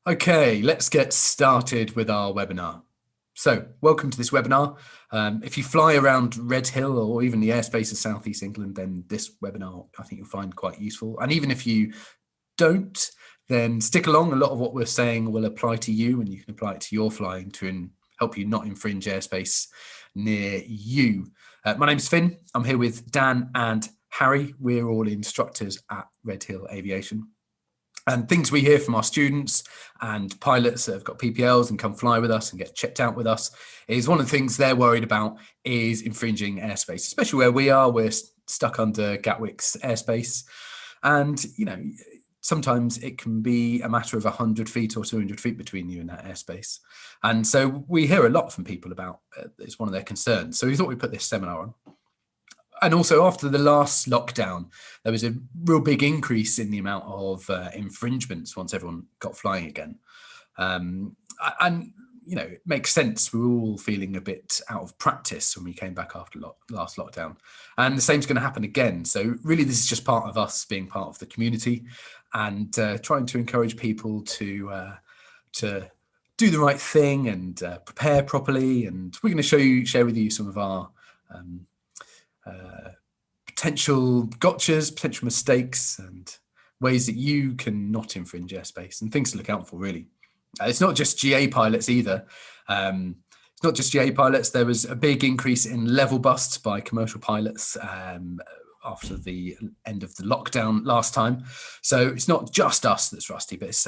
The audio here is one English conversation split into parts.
Okay, let's get started with our webinar. So, welcome to this webinar. If you fly around Redhill or even the airspace of South East England, then this webinar I think you'll find quite useful. And even if you don't, then stick along. A lot of what we're saying will apply to you, and you can apply it to your flying to help you not infringe airspace near you. My name's Finn. I'm here with Dan and Harry. We're all instructors at Redhill Aviation. And things we hear from our students and pilots that have got PPLs and come fly with us and get checked out with us is one of the things they're worried about is infringing airspace, especially where we are. We're stuck under Gatwick's airspace. And, you know, sometimes it can be a matter of 100 feet or 200 feet between you and that airspace. And so we hear a lot from people about it's one of their concerns. So we thought we'd put this seminar on. And also after the last lockdown, there was a real big increase in the amount of infringements once everyone got flying again. And, you know, it makes sense. We were all feeling a bit out of practice when we came back after last lockdown. And the same's going to happen again. So really, this is just part of us being part of the community and trying to encourage people to do the right thing and prepare properly. And we're going to share with you some of our potential gotchas, potential mistakes, and ways that you can not infringe airspace and things to look out for, really. It's not just GA pilots either. It's not just GA pilots. There was a big increase in level busts by commercial pilots after the end of the lockdown last time. So it's not just us that's rusty, but it's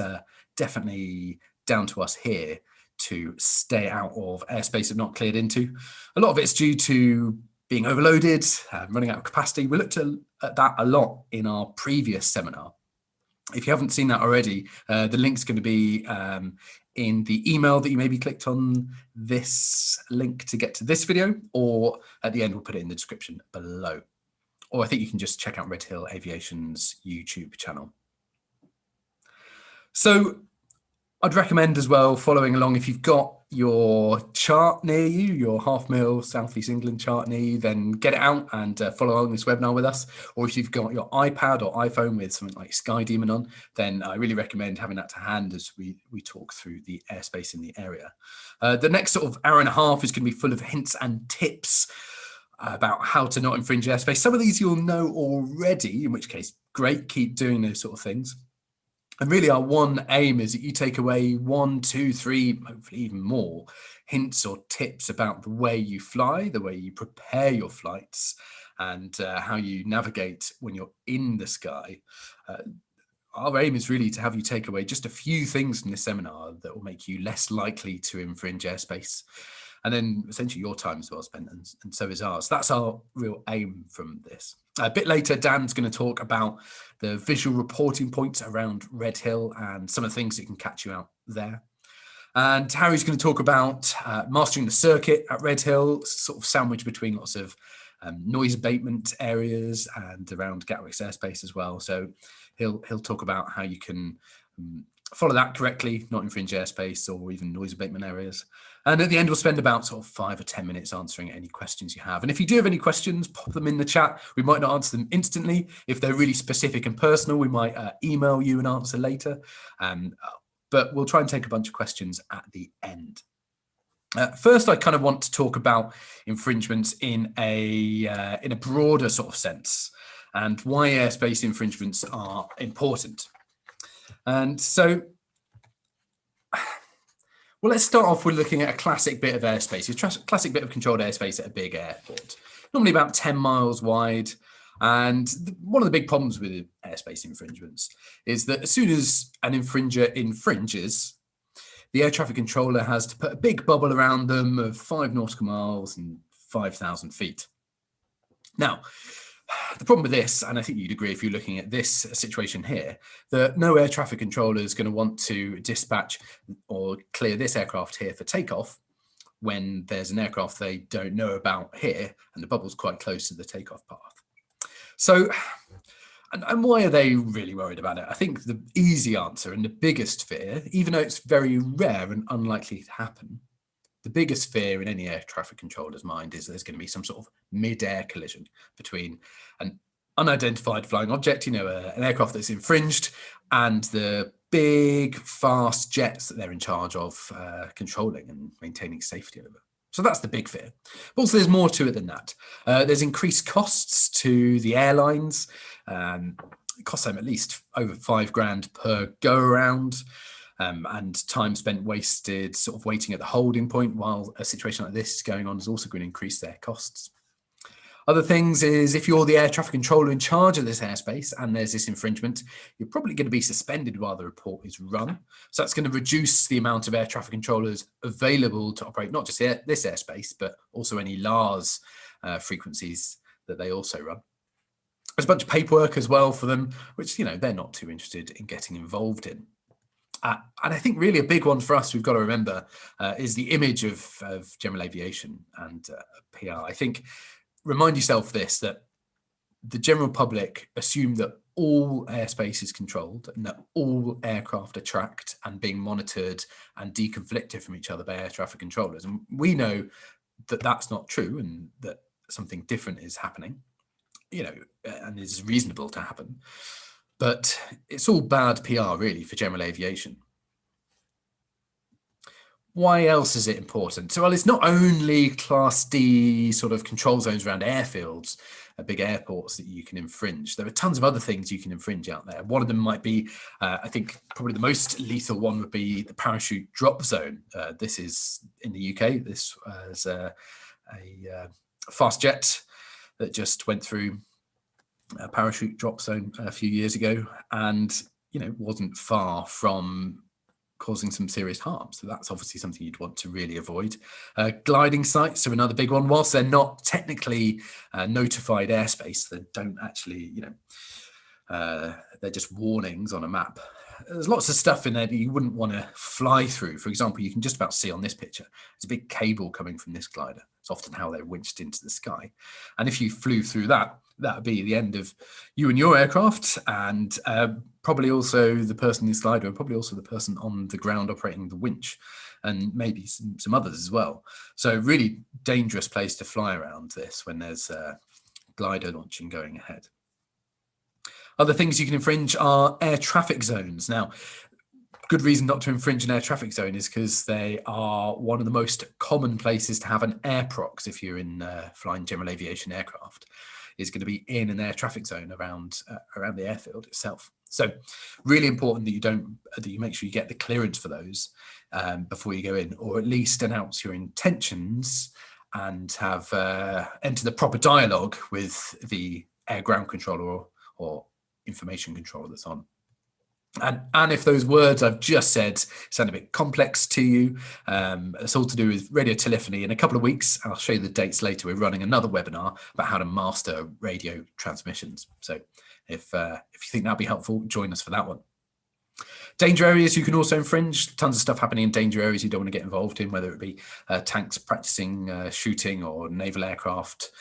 definitely down to us here to stay out of airspace we've not cleared into. A lot of it's due to being overloaded, running out of capacity. We looked at that a lot in our previous seminar. If you haven't seen that already, the link's going to be in the email that you maybe clicked on this link to get to this video, or at the end, we'll put it in the description below. Or I think you can just check out Redhill Aviation's YouTube channel. So I'd recommend as well following along. If you've got your chart near you, your half-mil South East England chart near you, then get it out and follow along this webinar with us. Or if you've got your iPad or iPhone with something like Sky Demon on, then I really recommend having that to hand as we talk through the airspace in the area. The next sort of hour and a half is going to be full of hints and tips about how to not infringe airspace. Some of these you'll know already, in which case, great, keep doing those sort of things. And really our one aim is that you take away 1, 2, 3, hopefully even more hints or tips about the way you fly, the way you prepare your flights, and how you navigate when you're in the sky. Our aim is really to have you take away just a few things from this seminar that will make you less likely to infringe airspace. And then essentially your time is well spent, and so is ours. That's our real aim from this. A bit later, Dan's going to talk about the visual reporting points around Redhill and some of the things that can catch you out there. And Harry's going to talk about mastering the circuit at Redhill, sort of sandwiched between lots of noise abatement areas and around Gatwick's airspace as well. So he'll talk about how you can follow that correctly, not infringe airspace or even noise abatement areas. And at the end, we'll spend about sort of 5 or 10 minutes answering any questions you have. And if you do have any questions, pop them in the chat. We might not answer them instantly. If they're really specific and personal, we might email you an answer later. But we'll try and take a bunch of questions at the end. First, I kind of want to talk about infringements in a broader sort of sense and why airspace infringements are important. And so, well, let's start off with looking at a classic bit of airspace, a classic bit of controlled airspace at a big airport, normally about 10 miles wide. And one of the big problems with airspace infringements is that as soon as an infringer infringes, the air traffic controller has to put a big bubble around them of 5 nautical miles and 5,000 feet. Now, the problem with this, and I think you'd agree if you're looking at this situation here, that no air traffic controller is going to want to dispatch or clear this aircraft here for takeoff when there's an aircraft they don't know about here and the bubble's quite close to the takeoff path. So, and why are they really worried about it? I think the easy answer and the biggest fear, even though it's very rare and unlikely to happen, the biggest fear in any air traffic controller's mind is there's going to be some sort of mid-air collision between an unidentified flying object, you know, an aircraft that's infringed, and the big, fast jets that they're in charge of controlling and maintaining safety over. So that's the big fear. But also there's more to it than that. There's increased costs to the airlines. It costs them at least over $5,000 per go around. And time spent wasted sort of waiting at the holding point while a situation like this is going on is also going to increase their costs. Other things is if you're the air traffic controller in charge of this airspace and there's this infringement, you're probably going to be suspended while the report is run. So that's going to reduce the amount of air traffic controllers available to operate not just this airspace, but also any LARS frequencies that they also run. There's a bunch of paperwork as well for them, which, you know, they're not too interested in getting involved in. And I think really a big one for us we've got to remember is the image of general aviation and PR. I think remind yourself this, that the general public assume that all airspace is controlled and that all aircraft are tracked and being monitored and deconflicted from each other by air traffic controllers. And we know that that's not true and that something different is happening, you know, and is reasonable to happen. But it's all bad PR really for general aviation. Why else is it important? So, well, it's not only Class D sort of control zones around airfields, big airports that you can infringe. There are tons of other things you can infringe out there. One of them might be, I think probably the most lethal one would be the parachute drop zone. This is in the UK. This was a fast jet that just went through a parachute drop zone a few years ago and, you know, wasn't far from causing some serious harm. So that's obviously something you'd want to really avoid. Gliding sites are another big one. Whilst they're not technically notified airspace, they don't actually, you know, they're just warnings on a map. There's lots of stuff in there that you wouldn't want to fly through. For example, you can just about see on this picture, there's a big cable coming from this glider. It's often how they're winched into the sky. And if you flew through that, that would be the end of you and your aircraft, and probably also the person in this glider, and probably also the person on the ground operating the winch, and maybe some others as well. So really dangerous place to fly around this when there's glider launching going ahead. Other things you can infringe are air traffic zones. Now, good reason not to infringe an air traffic zone is because they are one of the most common places to have an air prox if you're in flying general aviation aircraft, is going to be in an air traffic zone around the airfield itself. So really important that you make sure you get the clearance for those before you go in, or at least announce your intentions and have enter the proper dialogue with the air ground controller or information controller that's on. And if those words I've just said sound a bit complex to you, it's all to do with radio telephony. In a couple of weeks, I'll show you the dates later, we're running another webinar about how to master radio transmissions. So if you think that'd be helpful, join us for that one. Danger areas you can also infringe. Tons of stuff happening in danger areas you don't want to get involved in, whether it be tanks practicing shooting or naval aircraft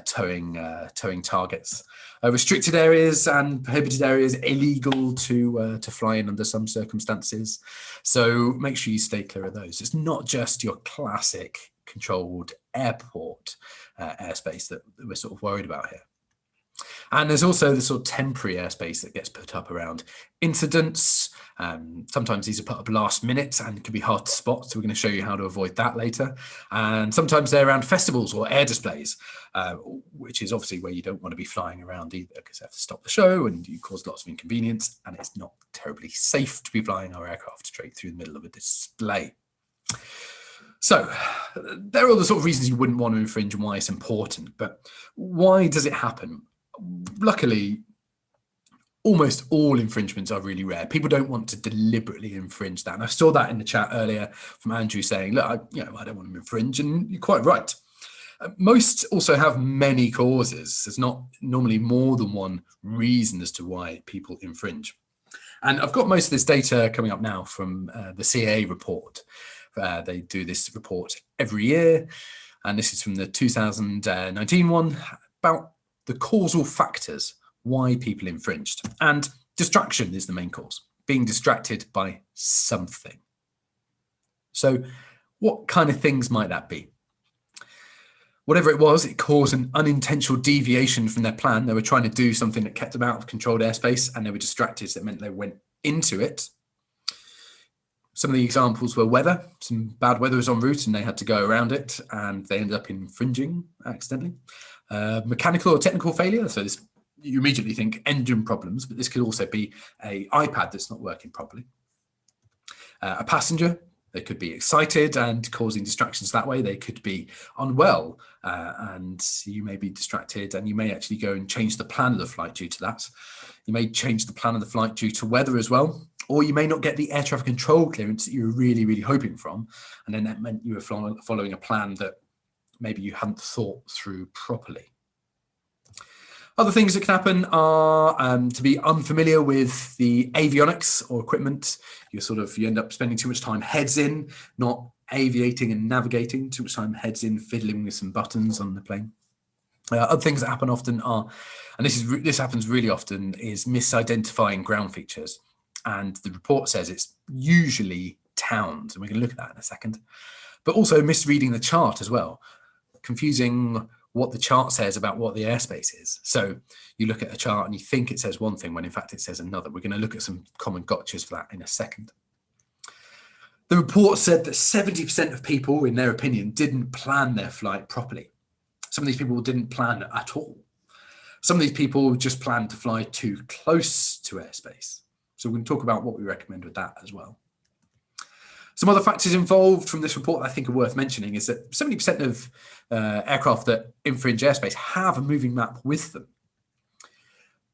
towing targets. Restricted areas and prohibited areas, illegal to fly in under some circumstances. So make sure you stay clear of those. It's not just your classic controlled airport airspace that we're sort of worried about here. And there's also the sort of temporary airspace that gets put up around incidents. Sometimes these are put up last minute and can be hard to spot. So we're going to show you how to avoid that later. And sometimes they're around festivals or air displays, which is obviously where you don't want to be flying around either, because you have to stop the show and you cause lots of inconvenience. And it's not terribly safe to be flying our aircraft straight through the middle of a display. So there are all the sort of reasons you wouldn't want to infringe and why it's important. But why does it happen? Luckily, almost all infringements are really rare. People don't want to deliberately infringe that. And I saw that in the chat earlier from Andrew saying, look, I don't want to infringe. And you're quite right. Most also have many causes. There's not normally more than one reason as to why people infringe. And I've got most of this data coming up now from the CAA report. They do this report every year. And this is from the 2019 one about the causal factors why people infringed. And distraction is the main cause, being distracted by something. So what kind of things might that be? Whatever it was, it caused an unintentional deviation from their plan. They were trying to do something that kept them out of controlled airspace and they were distracted. So that meant they went into it Some of the examples were weather. Some bad weather was en route and they had to go around it and they ended up infringing accidentally. Mechanical or technical failure. So this, you immediately think engine problems, but this could also be an iPad that's not working properly. A passenger, they could be excited and causing distractions that way. They could be unwell and you may be distracted and you may actually go and change the plan of the flight due to that. You may change the plan of the flight due to weather as well, or you may not get the air traffic control clearance that you were really, really hoping from. And then that meant you were following a plan that maybe you hadn't thought through properly. Other things that can happen are to be unfamiliar with the avionics or equipment. You end up spending too much time heads in, not aviating and navigating, too much time heads in, fiddling with some buttons on the plane. Other things that happen often are, and this happens really often, is misidentifying ground features. And the report says it's usually towns, and we're going to look at that in a second. But also misreading the chart as well, confusing what the chart says about what the airspace is. So you look at a chart and you think it says one thing when in fact it says another. We're going to look at some common gotchas for that in a second. The report said that 70% of people, in their opinion, didn't plan their flight properly. Some of these people didn't plan at all. Some of these people just planned to fly too close to airspace. So we're going to talk about what we recommend with that as well. Some other factors involved from this report that I think are worth mentioning is that 70% of aircraft that infringe airspace have a moving map with them.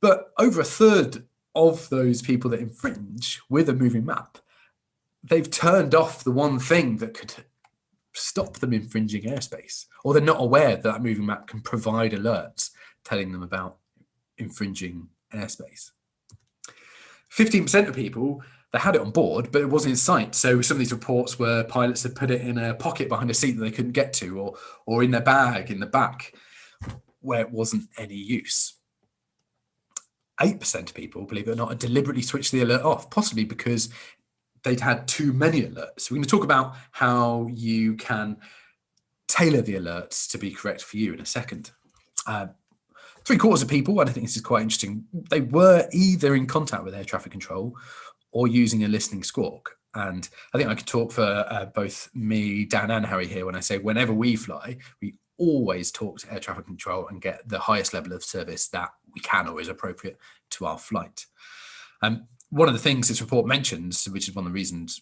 But over a third of those people that infringe with a moving map, they've turned off the one thing that could stop them infringing airspace, or they're not aware that that moving map can provide alerts telling them about infringing airspace. 15% of people, they had it on board, but it wasn't in sight. So some of these reports were pilots had put it in a pocket behind a seat that they couldn't get to, or in their bag in the back where it wasn't any use. 8% of people, believe it or not, had deliberately switched the alert off, possibly because they'd had too many alerts. We're going to talk about how you can tailor the alerts to be correct for you in a second. 3/4 of people, and I think this is quite interesting, they were either in contact with air traffic control or using a listening squawk. And I think I could talk for both me, Dan and Harry here when I say whenever we fly, we always talk to air traffic control and get the highest level of service that we can or is appropriate to our flight. One of the things this report mentions, which is one of the reasons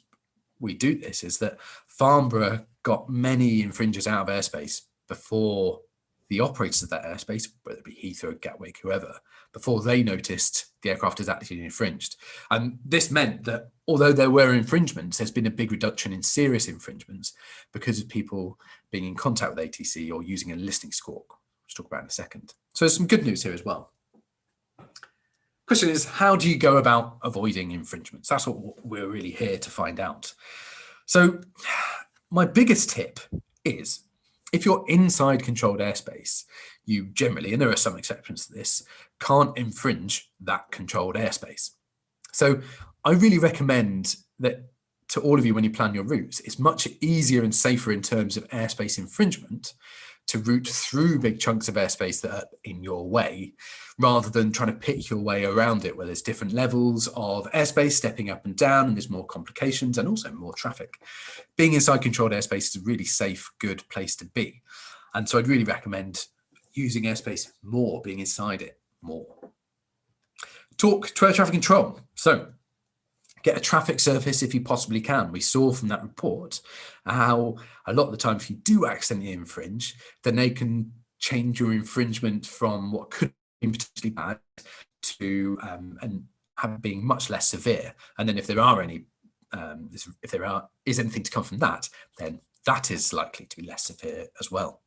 we do this, is that Farnborough got many infringers out of airspace before the operators of that airspace, whether it be Heathrow, Gatwick, whoever, before they noticed the aircraft is actually infringed. And this meant that although there were infringements, there's been a big reduction in serious infringements because of people being in contact with ATC or using a listening squawk, which we'll talk about in a second. So there's some good news here as well. Question is, how do you go about avoiding infringements? That's what we're really here to find out. So my biggest tip is, if you're inside controlled airspace, you generally, and there are some exceptions to this, can't infringe that controlled airspace. So I really recommend that to all of you when you plan your routes, it's much easier and safer in terms of airspace infringement to route through big chunks of airspace that are in your way, rather than trying to pick your way around it where there's different levels of airspace stepping up and down and there's more complications and also more traffic. Being inside controlled airspace is a really safe, good place to be. And so I'd really recommend using airspace more, being inside it more. Talk to air traffic control. So get a traffic surface if you possibly can. We saw from that report how a lot of the time if you do accidentally infringe, then they can change your infringement from what could be potentially bad to and being much less severe. And then if there are any, if there is anything to come from that, then that is likely to be less severe as well.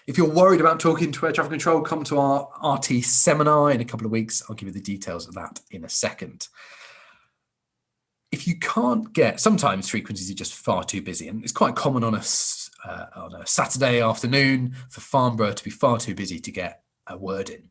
If you're worried about talking to air traffic control, come to our RT seminar in a couple of weeks. I'll give you the details of that in a second. If you can't get, sometimes frequencies are just far too busy, and it's quite common on a Saturday afternoon for Farnborough to be far too busy to get a word in.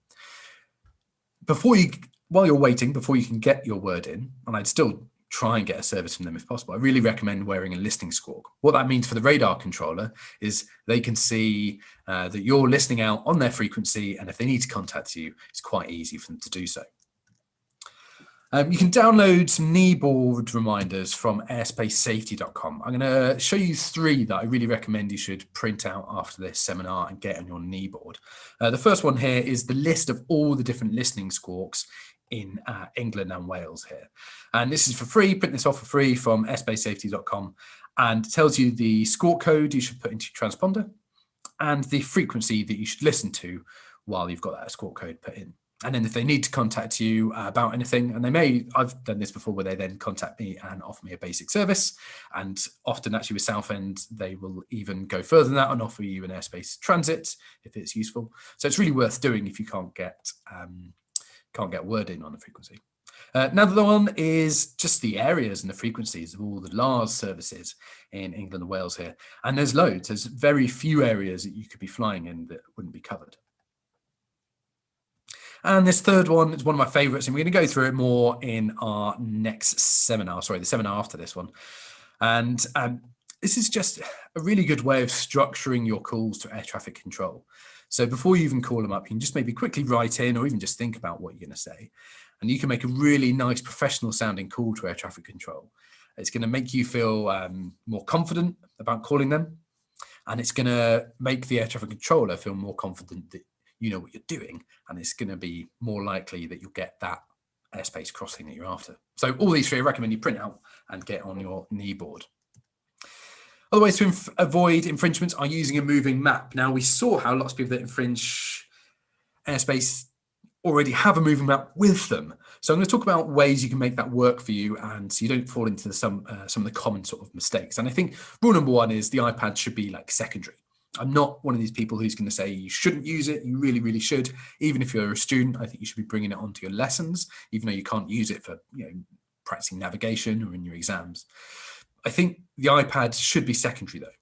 While you're waiting, before you can get your word in, and I'd still try and get a service from them if possible, I really recommend wearing a listening squawk. What that means for the radar controller is they can see that you're listening out on their frequency, and if they need to contact you, it's quite easy for them to do so. You can download some kneeboard reminders from airspace.safety.com. I'm going to show you 3 that I really recommend you should print out after this seminar and get on your kneeboard. The first one here is the list of all the different listening squawks in England and Wales here. And this is for free. Print this off for free from airspace.safety.com, and it tells you the squawk code you should put into your transponder and the frequency that you should listen to while you've got that squawk code put in. And then if they need to contact you about anything, and I've done this before where they then contact me and offer me a basic service. And often actually with Southend, they will even go further than that and offer you an airspace transit if it's useful. So it's really worth doing if you can't get word in on the frequency. Another one is just the areas and the frequencies of all the LARS services in England and Wales here. And there's loads. There's very few areas that you could be flying in that wouldn't be covered. And this third one is one of my favorites, and we're going to go through it more in our next seminar, the seminar after this one. And this is just a really good way of structuring your calls to air traffic control. So before you even call them up, you can just maybe quickly write in or even just think about what you're going to say. And you can make a really nice professional sounding call to air traffic control. It's going to make you feel more confident about calling them. And it's going to make the air traffic controller feel more confident that you know what you're doing, and it's going to be more likely that you'll get that airspace crossing that you're after. So all these 3 I recommend you print out and get on your kneeboard. Other ways to avoid infringements are using a moving map. Now, we saw how lots of people that infringe airspace already have a moving map with them. So I'm going to talk about ways you can make that work for you, and so you don't fall into some of the common sort of mistakes. And I think rule number 1 is the iPad should be like secondary. I'm not one of these people who's going to say you shouldn't use it. You really, really should. Even if you're a student, I think you should be bringing it onto your lessons, even though you can't use it for practicing navigation or in your exams. I think the iPad should be secondary though.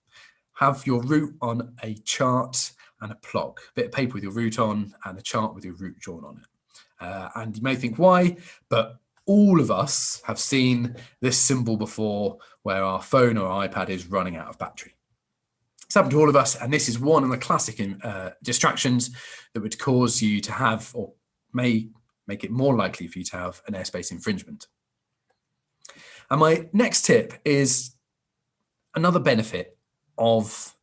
Have your route on a chart and a plug, a bit of paper with your route on and a chart with your route drawn on it. And you may think why, but all of us have seen this symbol before where our phone or iPad is running out of battery. It's happened to all of us, and this is one of the classic distractions that would cause you to have, or may make it more likely for you to have, an airspace infringement. And my next tip is another benefit of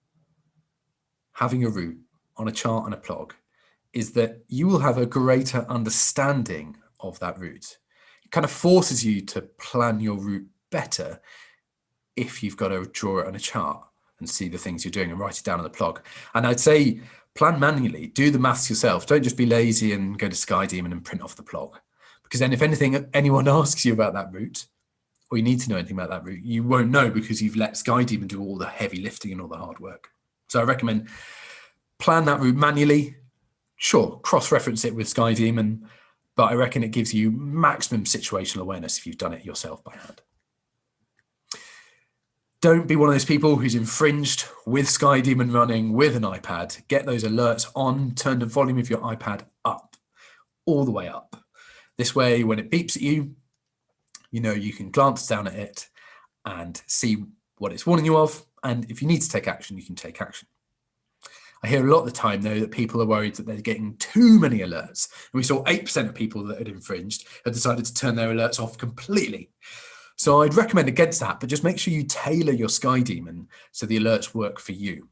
having a route on a chart and a plug is that you will have a greater understanding of that route. It kind of forces you to plan your route better if you've got to draw it on a chart and see the things you're doing and write it down on the plug. And I'd say plan manually, do the maths yourself. Don't just be lazy and go to Skydemon and print off the plug. Because then if anyone asks you about that route, or you need to know anything about that route, you won't know because you've let Skydemon do all the heavy lifting and all the hard work. So I recommend plan that route manually. Sure, cross-reference it with Skydemon, but I reckon it gives you maximum situational awareness if you've done it yourself by hand. Don't be one of those people who's infringed with Skydemon running with an iPad. Get those alerts on, turn the volume of your iPad up, all the way up. This way, when it beeps at you, you know you can glance down at it and see what it's warning you of. And if you need to take action, you can take action. I hear a lot of the time, though, that people are worried that they're getting too many alerts. And we saw 8% of people that had infringed had decided to turn their alerts off completely. So I'd recommend against that, but just make sure you tailor your Skydemon so the alerts work for you.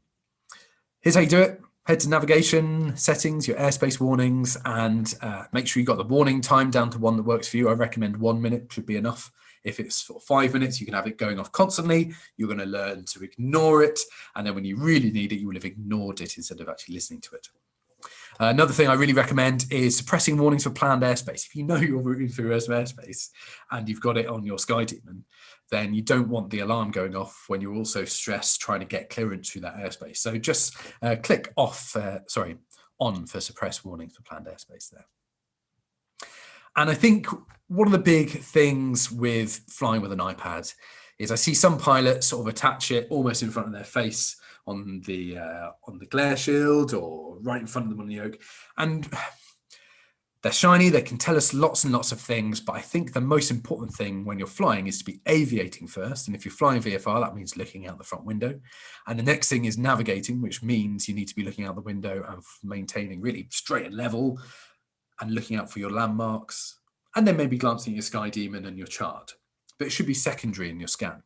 Here's how you do it. Head to navigation, settings, your airspace warnings, and make sure you got the warning time down to one that works for you. I recommend 1 minute should be enough. If it's sort of 5 minutes, you can have it going off constantly. You're going to learn to ignore it. And then when you really need it, you will have ignored it instead of actually listening to it. Another thing I really recommend is suppressing warnings for planned airspace. If you know you're routing through some airspace and you've got it on your Skydemon, then you don't want the alarm going off when you're also stressed trying to get clearance through that airspace. So just click on for suppress warnings for planned airspace there. And I think one of the big things with flying with an iPad is I see some pilots sort of attach it almost in front of their face on the glare shield or right in front of them on the yoke. And they're shiny, they can tell us lots and lots of things, but I think the most important thing when you're flying is to be aviating first. And if you're flying VFR, that means looking out the front window. And the next thing is navigating, which means you need to be looking out the window and maintaining really straight and level and looking out for your landmarks. and then maybe glancing at your Sky Demon and your chart. But it should be secondary in your scan.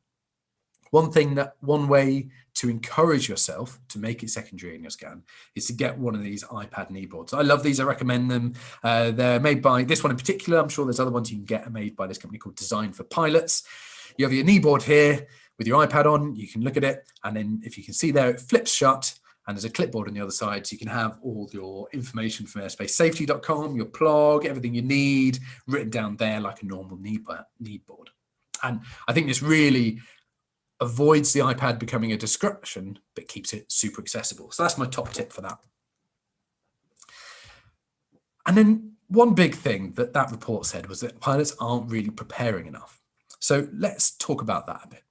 One way to encourage yourself to make it secondary in your scan is to get one of these iPad knee boards. I love these. I recommend them. They're made by this one in particular. I'm sure there's other ones you can get made by this company called Design for Pilots. You have your knee board here with your iPad on. You can look at it, and then if you can see there, it flips shut, and there's a clipboard on the other side, so you can have all your information from airspace-safety.com, your plug, everything you need written down there like a normal knee board. And I think this really avoids the iPad becoming a distraction, but keeps it super accessible. So that's my top tip for that. And then one big thing that report said was that pilots aren't really preparing enough. So let's talk about that a bit.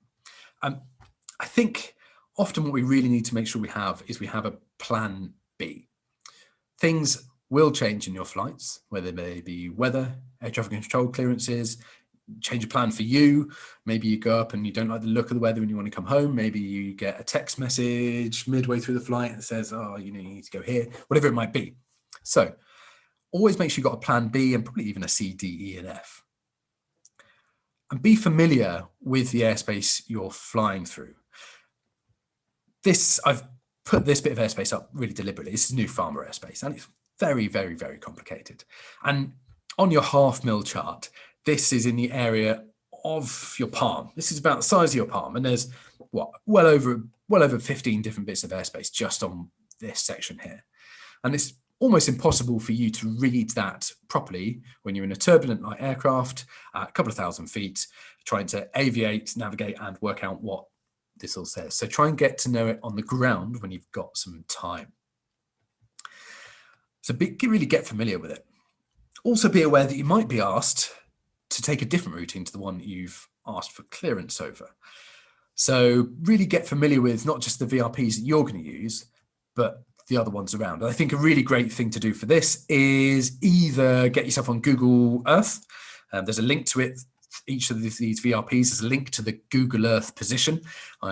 I think often what we really need to make sure we have a plan B. Things will change in your flights, whether they be weather, air traffic control clearances, change a plan for you. Maybe you go up and you don't like the look of the weather and you want to come home. Maybe you get a text message midway through the flight that says, oh, you need to go here, whatever it might be. So always make sure you've got a plan B and probably even a C, D, E, and F. And be familiar with the airspace you're flying through. I've put this bit of airspace up really deliberately. This is new farmer airspace, and it's very, very, very complicated. And on your half mil chart, this is in the area of your palm. This is about the size of your palm, and there's well over 15 different bits of airspace just on this section here. And it's almost impossible for you to read that properly when you're in a turbulent light aircraft at a couple of thousand feet, trying to aviate, navigate, and work out what this all says. So try and get to know it on the ground when you've got some time. So really get familiar with it. Also be aware that you might be asked to take a different routing to the one that you've asked for clearance over. So really get familiar with not just the VRPs that you're going to use, but the other ones around. And I think a really great thing to do for this is either get yourself on Google Earth. There's a link to it. Each of these VRPs is a link to the Google Earth position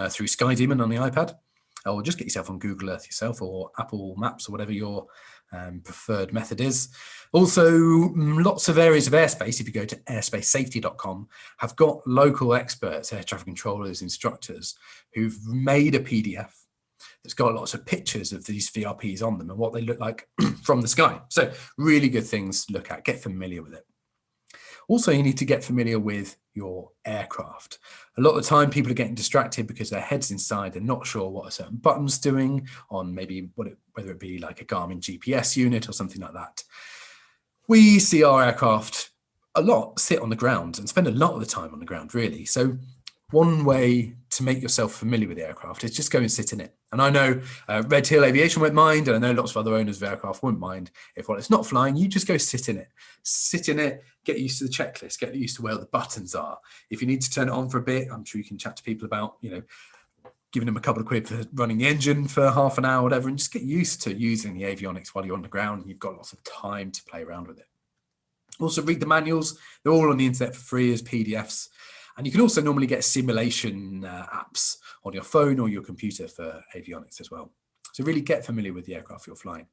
through SkyDemon on the iPad. Or just get yourself on Google Earth yourself, or Apple Maps, or whatever your preferred method is. Also, lots of areas of airspace, if you go to airspace-safety.com, have got local experts, air traffic controllers, instructors, who've made a PDF that's got lots of pictures of these VRPs on them and what they look like from the sky. So really good things to look at, get familiar with it. Also, you need to get familiar with your aircraft. A lot of the time, people are getting distracted because their head's inside. They're not sure what a certain button's doing on maybe whether it be like a Garmin GPS unit or something like that. We see our aircraft a lot sit on the ground and spend a lot of the time on the ground, really. So one way to make yourself familiar with the aircraft is just go and sit in it. And I know Redhill Aviation won't mind, and I know lots of other owners of aircraft won't mind if while it's not flying, you just go sit in it. Sit in it, get used to the checklist, get used to where the buttons are. If you need to turn it on for a bit, I'm sure you can chat to people about, giving them a couple of quid for running the engine for half an hour, whatever, and just get used to using the avionics while you're on the ground and you've got lots of time to play around with it. Also read the manuals. They're all on the internet for free as PDFs. And you can also normally get simulation apps on your phone or your computer for avionics as well. So really get familiar with the aircraft you're flying.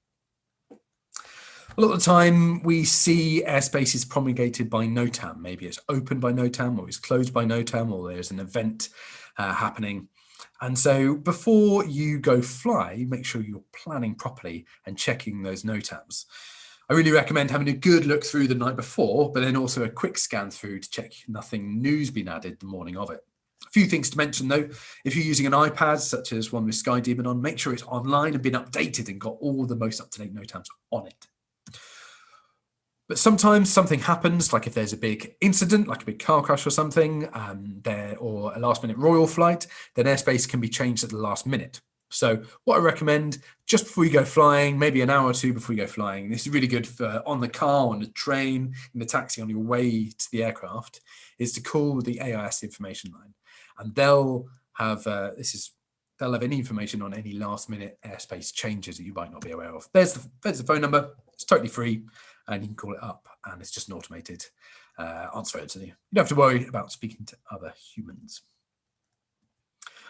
A lot of the time we see airspace is promulgated by NOTAM. Maybe it's open by NOTAM, or it's closed by NOTAM, or there's an event happening. And so before you go fly, make sure you're planning properly and checking those NOTAMs. I really recommend having a good look through the night before, but then also a quick scan through to check nothing new's been added the morning of it. A few things to mention though: if you're using an iPad, such as one with SkyDemon on, make sure it's online and been updated and got all the most up-to-date NOTAMs on it. But sometimes something happens, like if there's a big incident, like a big car crash or something, or a last-minute royal flight, then airspace can be changed at the last minute. So what I recommend, just before you go flying, maybe an hour or two before you go flying, this is really good for on the car, on the train, in the taxi, on your way to the aircraft, is to call the AIS information line. And they'll have any information on any last-minute airspace changes that you might not be aware of. There's the phone number. It's totally free, and you can call it up, and it's just an automated answer phone. So you don't have to worry about speaking to other humans.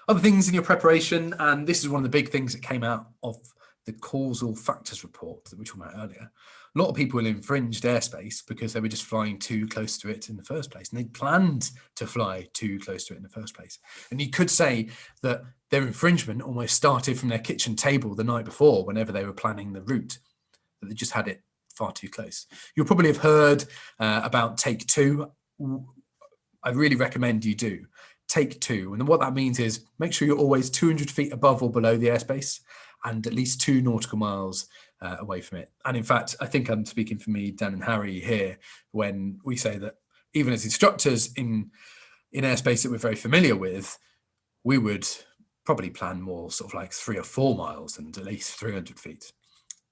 Other things in your preparation, and this is one of the big things that came out of the causal factors report that we talked about earlier. A lot of people infringed airspace because they were just flying too close to it in the first place, and they planned to fly too close to it in the first place. And you could say that their infringement almost started from their kitchen table the night before, whenever they were planning the route, that they just had it far too close. You'll probably have heard about take two. I really recommend you do. Take two. And what that means is make sure you're always 200 feet above or below the airspace and at least 2 nautical miles away from it. And in fact, I think I'm speaking for me, Dan and Harry here, when we say that even as instructors in airspace that we're very familiar with, we would probably plan more sort of like 3 or 4 miles and at least 300 feet.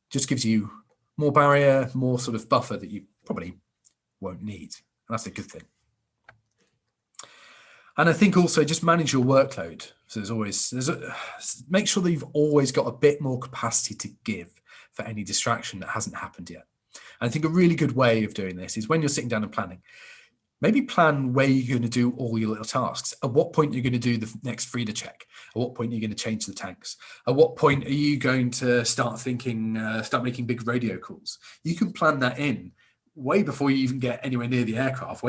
Just gives you more barrier, more sort of buffer that you probably won't need. And that's a good thing. And I think also just manage your workload. So make sure that you've always got a bit more capacity to give for any distraction that hasn't happened yet. And I think a really good way of doing this is when you're sitting down and planning, maybe plan where you're going to do all your little tasks. At what point you're going to do the next Frida check. At what point you're going to change the tanks. At what point are you going to start making big radio calls. You can plan that in way before you even get anywhere near the aircraft,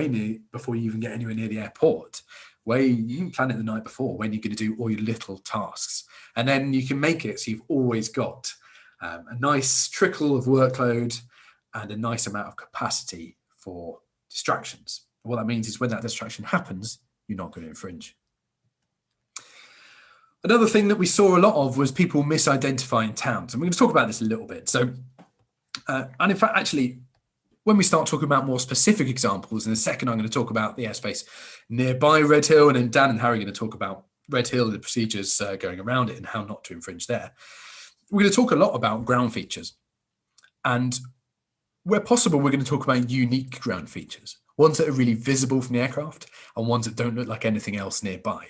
before you even get anywhere near the airport. You can plan it the night before when you're going to do all your little tasks. And then you can make it so you've always got a nice trickle of workload and a nice amount of capacity for distractions. What that means is when that distraction happens, you're not going to infringe. Another thing that we saw a lot of was people misidentifying towns. And we're going to talk about this a little bit. So, and in fact, actually, when we start talking about more specific examples, in a second, I'm going to talk about the airspace nearby Redhill, and then Dan and Harry are going to talk about Redhill and the procedures going around it and how not to infringe there. We're going to talk a lot about ground features. And where possible, we're going to talk about unique ground features, ones that are really visible from the aircraft and ones that don't look like anything else nearby.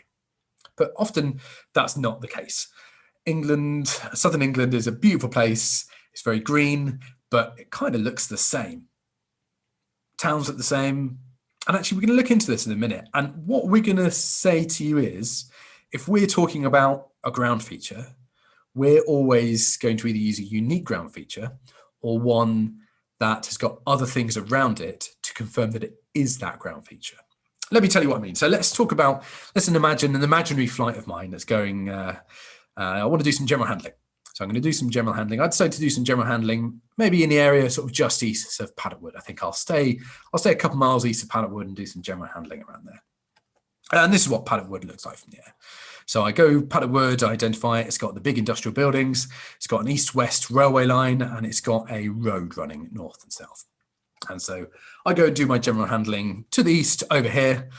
But often that's not the case. Southern England is a beautiful place. It's very green, but it kind of looks the same. Towns look the same. And actually, we're going to look into this in a minute. And what we're going to say to you is, if we're talking about a ground feature, we're always going to either use a unique ground feature or one that has got other things around it to confirm that it is that ground feature. Let me tell you what I mean. So let's imagine an imaginary flight of mine that's going, I want to do some general handling. So I'm going to do some general handling. I'd say to do some general handling, maybe in the area sort of just east of Paddock. I think I'll stay a couple miles east of Paddock and do some general handling around there. And this is what Paddock looks like from the air. So I go Paddock, I identify it. It's got the big industrial buildings. It's got an east-west railway line, and it's got a road running north and south. And so I go and do my general handling to the east over here.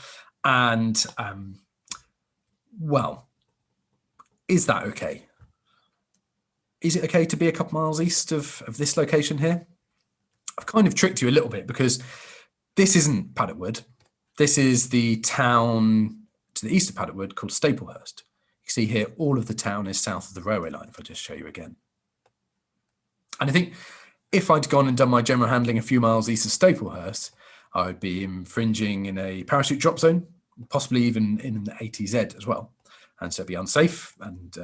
And, well, is that okay? Is it okay to be a couple miles east of this location here? I've kind of tricked you a little bit because this isn't Paddock. This is the town to the east of Paddock called Staplehurst. You see here, all of the town is south of the railway line, if I just show you again. And I think if I'd gone and done my general handling a few miles east of Staplehurst, I would be infringing in a parachute drop zone, possibly even in the ATZ as well. And so it'd be unsafe. And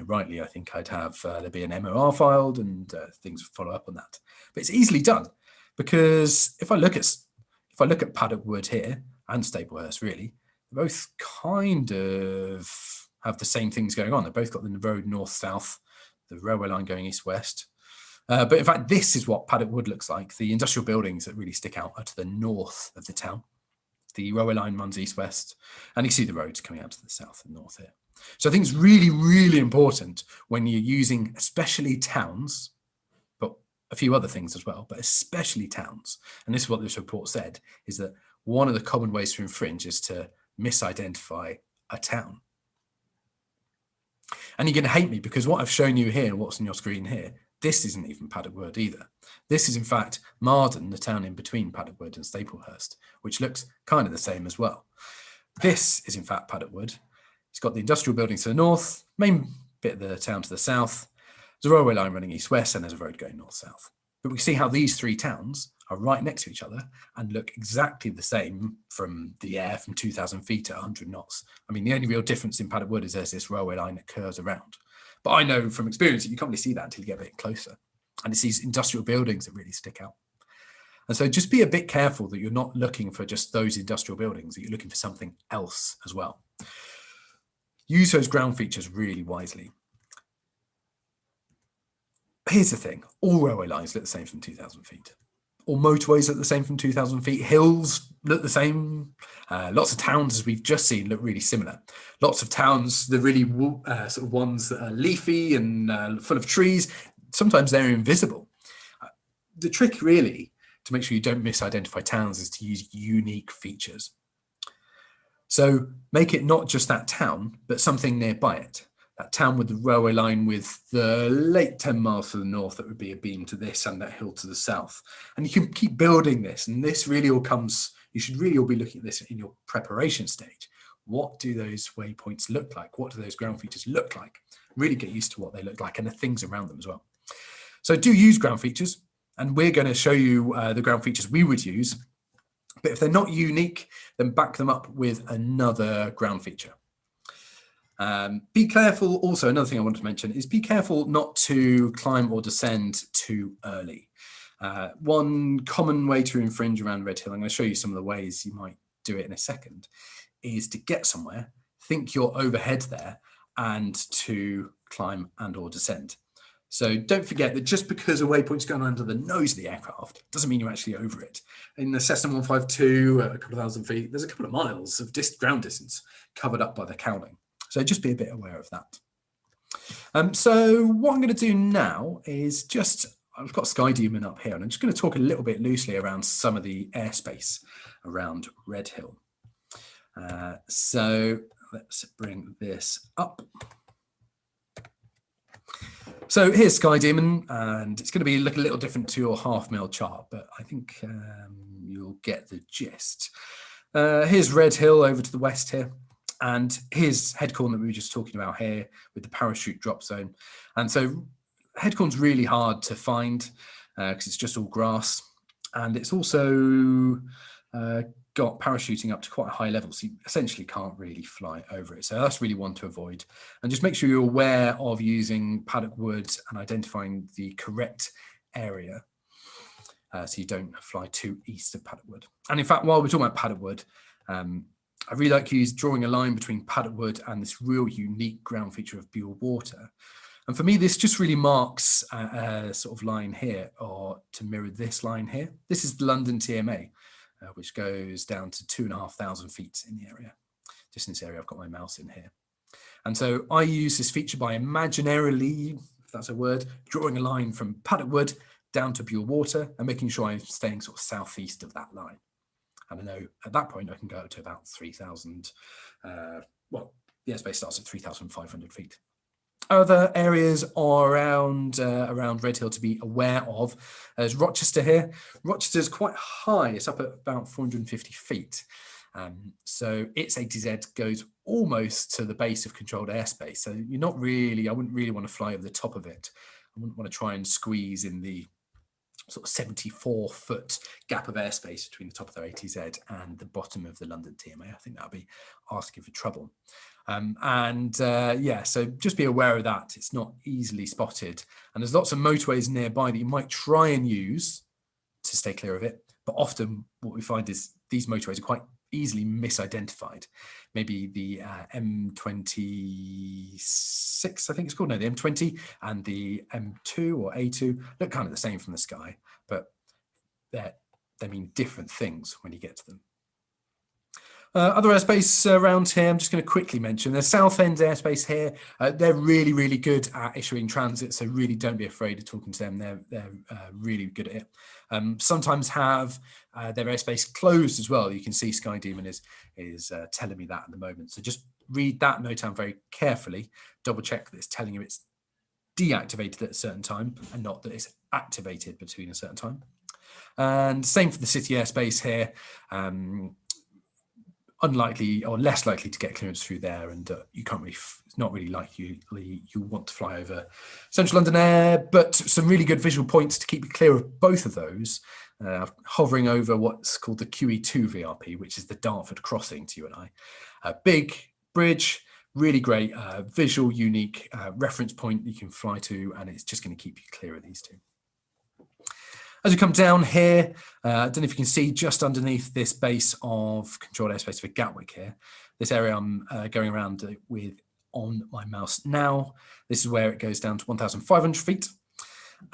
rightly, I think I'd have there'd be an MOR filed and things would follow up on that. But it's easily done because if I look at Paddock here and Staplehurst, really, they both kind of have the same things going on. They've both got the road north-south, the railway line going east-west. But in fact, this is what Paddock looks like. The industrial buildings that really stick out are to the north of the town. The railway line runs east-west, and you see the roads coming out to the south and north here. So I think it's really, really important when you're using especially towns, but a few other things as well, but especially towns. And this is what this report said, is that one of the common ways to infringe is to misidentify a town. And you're going to hate me because what I've shown you here, what's on your screen here, this isn't even Paddock either. This is in fact Marden, the town in between Paddock and Staplehurst, which looks kind of the same as well. This is in fact Paddock. It's got the industrial buildings to the north, main bit of the town to the south. There's a railway line running east-west, and there's a road going north-south. But we see how these three towns are right next to each other and look exactly the same from the air from 2,000 feet at 100 knots. I mean, the only real difference in Paddock is there's this railway line that curves around. But I know from experience that you can't really see that until you get a bit closer. And it's these industrial buildings that really stick out. And so just be a bit careful that you're not looking for just those industrial buildings, that you're looking for something else as well. Use those ground features really wisely. Here's the thing, all railway lines look the same from 2,000 feet. All motorways look the same from 2,000 feet. Hills look the same. Lots of towns, as we've just seen, look really similar. Lots of towns, the really sort of ones that are leafy and full of trees, sometimes they're invisible. The trick really to make sure you don't misidentify towns is to use unique features. So make it not just that town, but something nearby it. That town with the railway line with the lake 10 miles to the north, that would be a beam to this, and that hill to the south. And you can keep building this. And this really all comes, you should really all be looking at this in your preparation stage. What do those waypoints look like? What do those ground features look like? Really get used to what they look like and the things around them as well. So do use ground features. And we're going to show you the ground features we would use. But if they're not unique, then back them up with another ground feature. Be careful. Also, another thing I want to mention is be careful not to climb or descend too early. One common way to infringe around Redhill, I'm going to show you some of the ways you might do it in a second, is to get somewhere, think you're overhead there, and to climb and or descend. So don't forget that just because a waypoint's going under the nose of the aircraft doesn't mean you're actually over it. In the Cessna 152, a couple of thousand feet, there's a couple of miles of ground distance covered up by the cowling. So just be a bit aware of that. So what I'm going to do now is I've got Skydemon up here, and I'm just going to talk a little bit loosely around some of the airspace around Redhill. So let's bring this up. So here's Skydemon, and it's going to look a little different to your half-mil chart, but I think you'll get the gist. Here's Redhill over to the west here, and here's Headcorn that we were just talking about here with the parachute drop zone. And so Headcorn's really hard to find because it's just all grass, and it's also got parachuting up to quite a high level, so you essentially can't really fly over it. So that's really one to avoid. And just make sure you're aware of using paddock wood and identifying the correct area so you don't fly too east of paddock wood. And in fact, while we're talking about paddock wood, I really like drawing a line between paddock wood and this real unique ground feature of Buell water. And for me, this just really marks a sort of line here, or to mirror this line here. This is the London TMA. Which goes down to 2,500 feet in the area. Just in this area, I've got my mouse in here. And so I use this feature by imaginarily, if that's a word, drawing a line from paddock wood down to Buell water and making sure I'm staying sort of southeast of that line. And I know at that point I can go up to about 3,000, well, the airspace starts at 3,500 feet. Other areas around Redhill to be aware of. There's Rochester here. Rochester's quite high. It's up at about 450 feet. So its ATZ goes almost to the base of controlled airspace. So you're not really, I wouldn't really want to fly over the top of it. I wouldn't want to try and squeeze in the sort of 74-foot gap of airspace between the top of their ATZ and the bottom of the London TMA. I think that would be asking for trouble. Yeah, so just be aware of that. It's not easily spotted. And there's lots of motorways nearby that you might try and use to stay clear of it. But often what we find is these motorways are quite easily misidentified. Maybe the M26, I think it's called, no, the M20 and the M2 or A2 look kind of the same from the sky, but they mean different things when you get to them. Other airspace around here, I'm just going to quickly mention. There's Southend airspace here. They're really, really good at issuing transit, so really don't be afraid of talking to them. They're really good at it. Sometimes have their airspace closed as well. You can see Skydemon is telling me that at the moment. So just read that note down very carefully. Double check that it's telling you it's deactivated at a certain time and not that it's activated between a certain time. And same for the city airspace here. Unlikely or less likely to get clearance through there, and you can't really, it's not really likely you want to fly over central London Air, but some really good visual points to keep you clear of both of those. Hovering over what's called the QE2 VRP, which is the Dartford crossing to you and I. A big bridge, really great visual, unique reference point you can fly to, and it's just going to keep you clear of these two. As you come down here, I don't know if you can see just underneath this base of controlled airspace for Gatwick here, this area I'm going around with on my mouse now. This is where it goes down to 1,500 feet.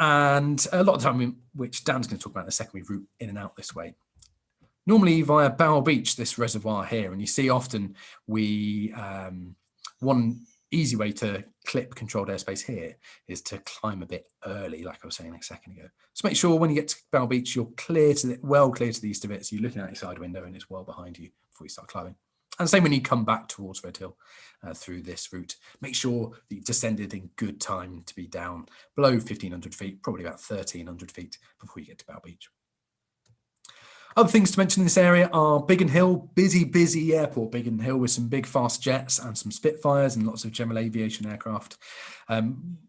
And a lot of the time, which Dan's going to talk about in a second, we route in and out this way. Normally via Bower Beach, this reservoir here, and you see often we, one easy way to clip controlled airspace here is to climb a bit early, like I was saying a second ago. So make sure when you get to Bower Beach, you're well clear to the east of it, so you're looking out your side window and it's well behind you before you start climbing. And same when you come back towards Redhill through this route. Make sure that you've descended in good time to be down below 1,500 feet, probably about 1,300 feet before you get to Bower Beach. Other things to mention in this area are Biggin Hill, busy airport, Biggin Hill, with some big fast jets and some Spitfires and lots of general aviation aircraft.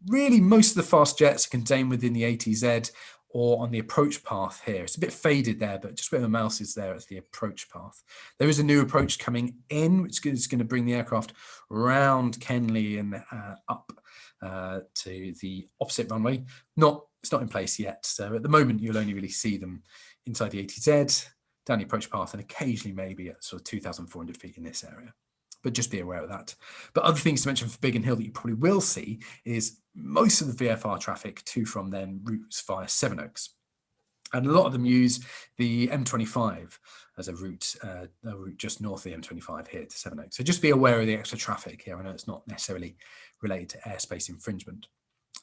Really, most of the fast jets are contained within the ATZ or on the approach path here. It's a bit faded there, but just where the mouse is there, it's the approach path. There is a new approach coming in, which is going to bring the aircraft around Kenley and up to the opposite runway. It's not in place yet. So at the moment, you'll only really see them inside the ATZ, down the approach path, and occasionally maybe at sort of 2,400 feet in this area. But just be aware of that. But other things to mention for Biggin Hill that you probably will see is most of the VFR traffic to from them routes via Sevenoaks. And a lot of them use the M25 as a route just north of the M25 here to Sevenoaks. So just be aware of the extra traffic here. I know it's not necessarily related to airspace infringement.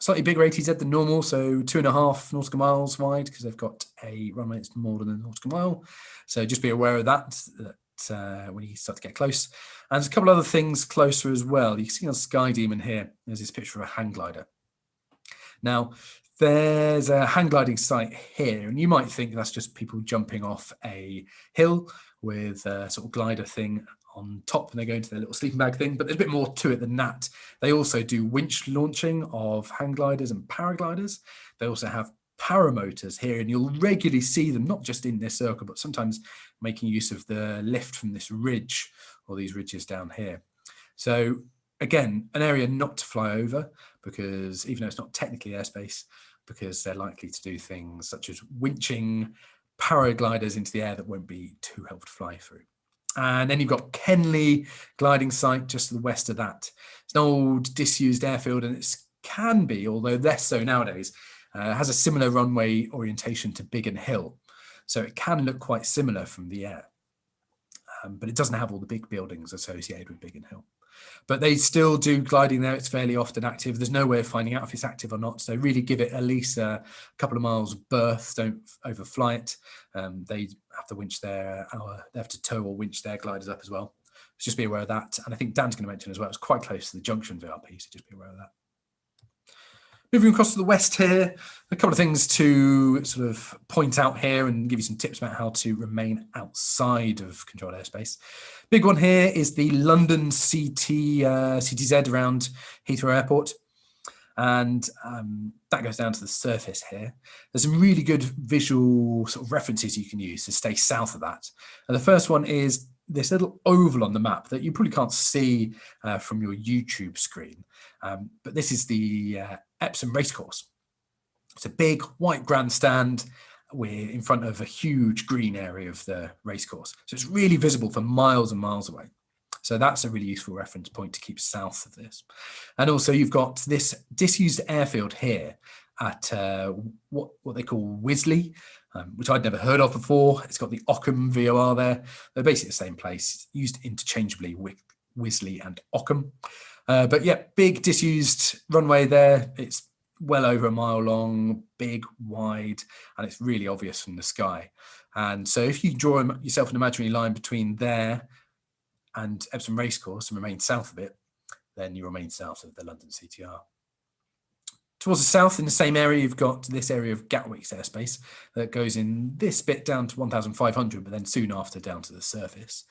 Slightly bigger ATZ than normal, so 2.5 nautical miles wide, because they've got a runway that's more than a nautical mile. So just be aware of that when you start to get close. And there's a couple other things closer as well. You can see on Sky Demon here, there's this picture of a hang glider. Now, there's a hang gliding site here, and you might think that's just people jumping off a hill with a sort of glider thing on top and they go into their little sleeping bag thing, but there's a bit more to it than that. They also do winch launching of hang gliders and paragliders. They also have paramotors here, and you'll regularly see them, not just in this circle, but sometimes making use of the lift from this ridge or these ridges down here. So again, an area not to fly over, because even though it's not technically airspace, because they're likely to do things such as winching paragliders into the air that won't be too helpful to fly through. And then you've got Kenley gliding site just to the west of that. It's an old disused airfield, and it can be, although less so nowadays, has a similar runway orientation to Biggin Hill. So it can look quite similar from the air, but it doesn't have all the big buildings associated with Biggin Hill. But they still do gliding there. It's fairly often active. There's no way of finding out if it's active or not. So really give it at least a couple of miles berth. Don't overfly it. They have to winch they have to tow or winch their gliders up as well. So just be aware of that. And I think Dan's going to mention as well, it's quite close to the junction VRP, so just be aware of that. Moving across to the west here, a couple of things to sort of point out here and give you some tips about how to remain outside of controlled airspace. Big one here is the London CTZ around Heathrow Airport. And that goes down to the surface here. There's some really good visual sort of references you can use to stay south of that. And the first one is this little oval on the map that you probably can't see from your YouTube screen. But this is the Epsom Racecourse. It's a big white grandstand. We're in front of a huge green area of the racecourse. So it's really visible for miles and miles away. So that's a really useful reference point to keep south of this. And also you've got this disused airfield here at what they call Wisley, which I'd never heard of before. It's got the Ockham VOR there. They're basically the same place, used interchangeably with Wisley and Ockham. But yeah, big disused runway there. It's well over a mile long, big, wide, and it's really obvious from the sky. And so if you draw yourself an imaginary line between there and Epsom Racecourse and remain south of it, then you remain south of the London CTR. Towards the south, in the same area, you've got this area of Gatwick's airspace that goes in this bit down to 1,500, but then soon after down to the surface.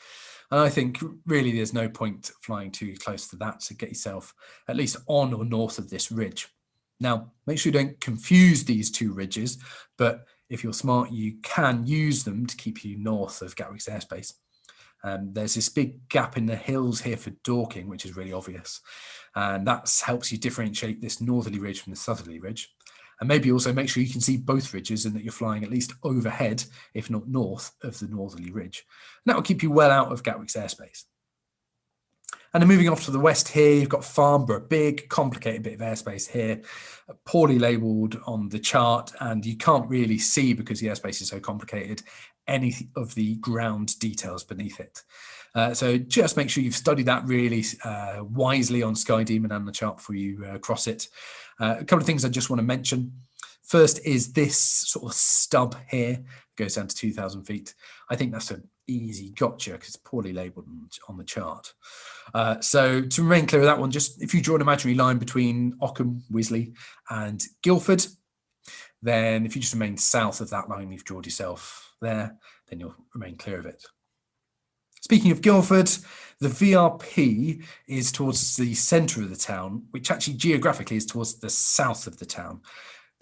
And I think really there's no point flying too close to that, so get yourself at least on or north of this ridge. Now, make sure you don't confuse these two ridges, but if you're smart, you can use them to keep you north of Gatwick's airspace. There's this big gap in the hills here for Dorking, which is really obvious. And that helps you differentiate this northerly ridge from the southerly ridge. And maybe also make sure you can see both ridges and that you're flying at least overhead, if not north, of the northerly ridge. And that will keep you well out of Gatwick's airspace. And then moving off to the west here, you've got Farnborough, big, complicated bit of airspace here, poorly labelled on the chart, and you can't really see, because the airspace is so complicated, any of the ground details beneath it. So just make sure you've studied that really wisely on Skydemon and the chart before you cross it. A couple of things I just want to mention. First is this sort of stub here, goes down to 2,000 feet. I think that's an easy gotcha because it's poorly labelled on the chart. So to remain clear of that one, just if you draw an imaginary line between Ockham, Wisley and Guildford, then if you just remain south of that line you've drawn yourself there, then you'll remain clear of it. Speaking of Guildford, the VRP is towards the centre of the town, which actually geographically is towards the south of the town.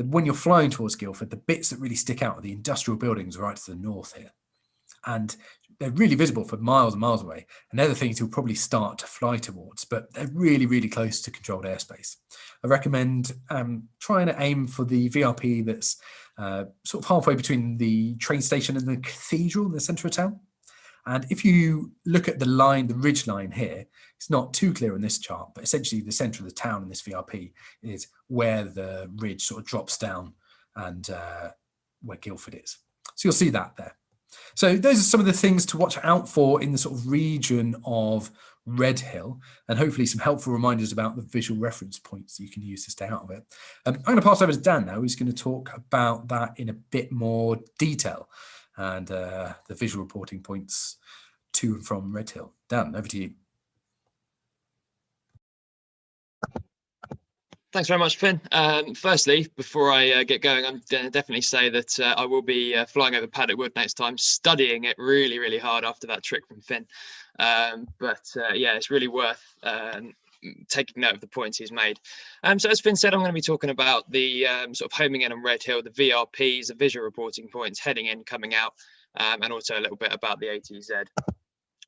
When you're flying towards Guildford, the bits that really stick out are the industrial buildings right to the north here. And they're really visible for miles and miles away. And they're the things you'll probably start to fly towards, but they're really, really close to controlled airspace. I recommend trying to aim for the VRP that's sort of halfway between the train station and the cathedral in the centre of town. And if you look at the line, the ridge line here, it's not too clear on this chart, but essentially the centre of the town in this VRP is where the ridge sort of drops down and where Guildford is. So you'll see that there. So those are some of the things to watch out for in the sort of region of Redhill, and hopefully some helpful reminders about the visual reference points that you can use to stay out of it. I'm going to pass over to Dan now, who's going to talk about that in a bit more detail and the visual reporting points to and from Redhill. Dan, over to you. Thanks very much, Finn. Firstly, before I get going, I'm definitely say that I will be flying over Paddock Wood next time, studying it really, really hard after that trick from Finn. Yeah, it's really worth taking note of the points he's made. So as Finn said, I'm going to be talking about the sort of homing in on Redhill, the VRPs, the visual reporting points, heading in, coming out, and also a little bit about the ATZ.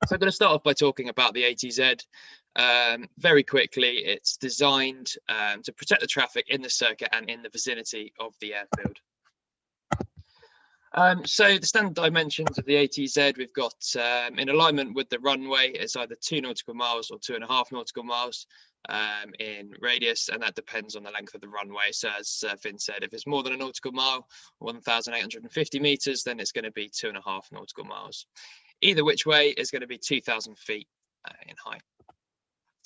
So I'm going to start off by talking about the ATZ. Very quickly, it's designed to protect the traffic in the circuit and in the vicinity of the airfield. So the standard dimensions of the ATZ, we've got in alignment with the runway, it's either 2 nautical miles or 2.5 nautical miles in radius, and that depends on the length of the runway. So as Finn said, if it's more than a nautical mile, 1,850 meters, then it's going to be 2.5 nautical miles. Either which way is going to be 2,000 feet in height.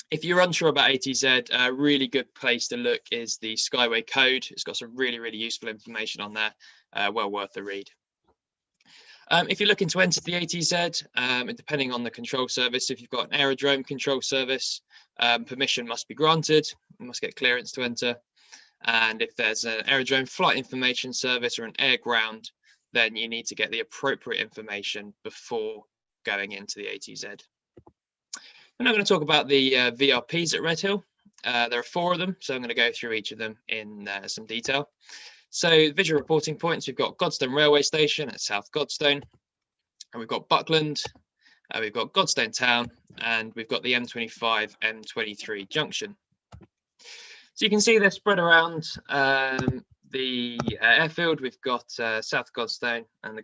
If you're unsure about ATZ, a really good place to look is the Skyway Code. It's got some really, really useful information on there, well worth a read. If you're looking to enter the ATZ, and depending on the control service, if you've got an aerodrome control service, permission must be granted. You must get clearance to enter. And if there's an aerodrome flight information service or an air ground, then you need to get the appropriate information before going into the ATZ. I'm now going to talk about the VRPs at Redhill. There are 4 of them, so I'm going to go through each of them in some detail. So visual reporting points, we've got Godstone Railway Station at South Godstone, and we've got Buckland, we've got Godstone Town, and we've got the M25, M23 junction. So you can see they're spread around the airfield. We've got South Godstone and the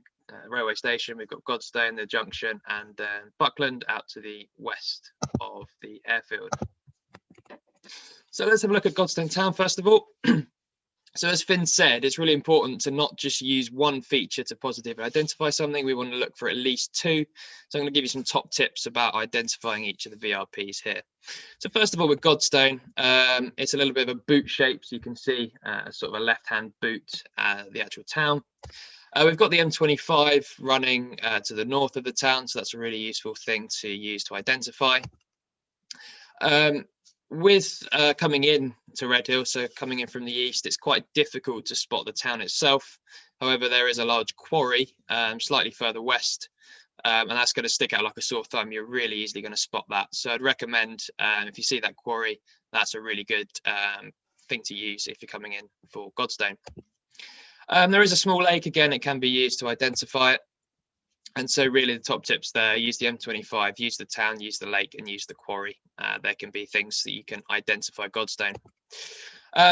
railway station. We've got Godstone, the junction, and Buckland out to the west of the airfield. So let's have a look at Godstone Town first of all. So as Finn said, it's really important to not just use one feature to positively identify something. We want to look for at least 2. So I'm going to give you some top tips about identifying each of the VRPs here. So first of all, with Godstone, it's a little bit of a boot shape. So you can see sort of a left-hand boot, the actual town. We've got the M25 running to the north of the town. So that's a really useful thing to use to identify. With coming in to Redhill, so coming in from the east, it's quite difficult to spot the town itself. However, there is a large quarry slightly further west, and that's going to stick out like a sore thumb. You're really easily going to spot that. So I'd recommend if you see that quarry, that's a really good thing to use if you're coming in for Godstone. There is a small lake. Again, it can be used to identify it. And so really the top tips there, use the M25, use the town, use the lake, and use the quarry. There can be things that you can identify Godstone.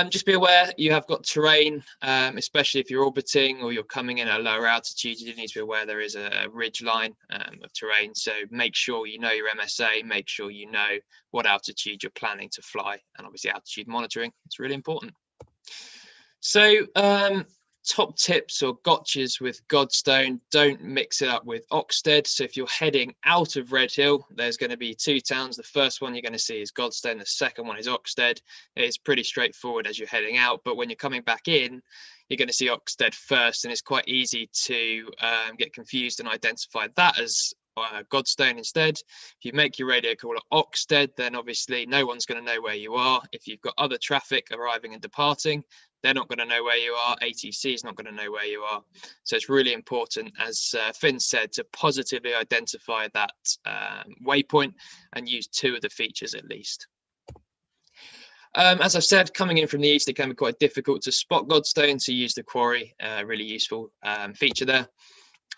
Just be aware you have got terrain, especially if you're orbiting or you're coming in at a lower altitude. You do need to be aware there is a ridge line of terrain. So make sure you know your MSA, make sure you know what altitude you're planning to fly, and obviously altitude monitoring. It's really important. So top tips or gotchas with Godstone: don't mix it up with Oxted. So if you're heading out of Redhill, there's going to be two towns. The first one you're going to see is Godstone, the second one is Oxted. It's pretty straightforward as you're heading out, but when you're coming back in, you're going to see Oxted first, and it's quite easy to get confused and identify that as Godstone instead. If you make your radio call at Oxted, then obviously no one's going to know where you are. If you've got other traffic arriving and departing, they're not going to know where you are. ATC is not going to know where you are. So it's really important, as Finn said, to positively identify that waypoint and use two of the features at least. As I've said, coming in from the east, it can be quite difficult to spot Godstone, so use the quarry, really useful feature there.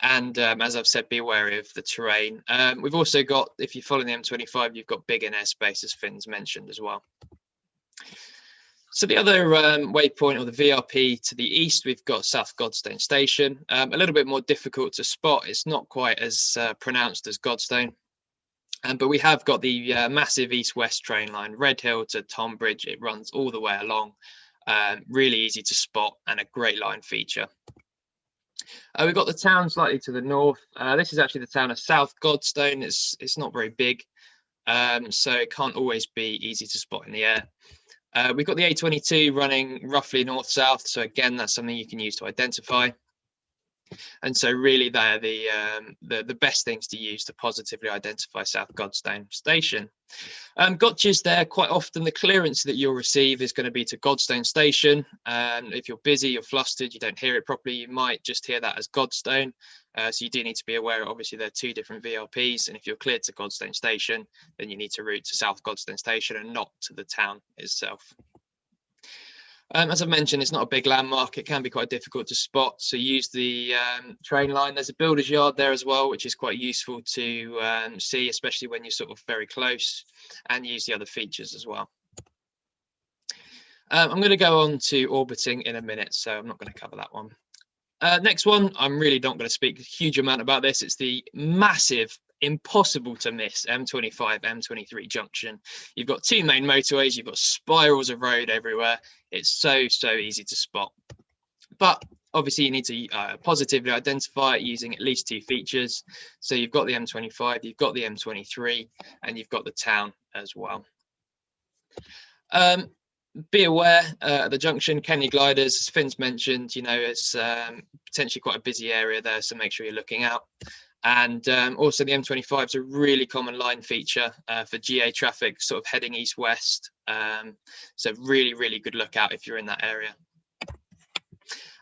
And as I've said, be aware of the terrain. We've also got, if you follow the M25, you've got big in airspace, as Finn's mentioned as well. So the other waypoint, or the VRP to the east, we've got South Godstone Station. A little bit more difficult to spot. It's not quite as pronounced as Godstone. But we have got the massive east-west train line, Redhill to Tonbridge. It runs all the way along. Really easy to spot and a great line feature. We've got the town slightly to the north. This is actually the town of South Godstone. It's not very big, so it can't always be easy to spot in the air. We've got the A22 running roughly north-south, so again, that's something you can use to identify. And so really they're the best things to use to positively identify South Godstone Station. Gotchas there, quite often the clearance that you'll receive is going to be to Godstone Station. If you're busy, you're flustered, you don't hear it properly, you might just hear that as Godstone. So you do need to be aware, obviously there are two different VRPs, and if you're cleared to Godstone Station, then you need to route to South Godstone Station and not to the town itself. As I've mentioned, it's not a big landmark. It can be quite difficult to spot, so use the train line. There's a builder's yard there as well, which is quite useful to see, especially when you're sort of very close, and use the other features as well. I'm going to go on to orbiting in a minute, so I'm not going to cover that one. Next one, I'm really not going to speak a huge amount about this. It's the massive, impossible to miss M25, M23 junction. You've got two main motorways, you've got spirals of road everywhere. It's so easy to spot. But obviously you need to positively identify it using at least two features. So you've got the M25, you've got the M23, and you've got the town as well. Be aware at the junction, Kenny Gliders, as Finn's mentioned, you know, it's potentially quite a busy area there, so make sure you're looking out. And also the M25 is a really common line feature for GA traffic, sort of heading east-west. So really good lookout if you're in that area.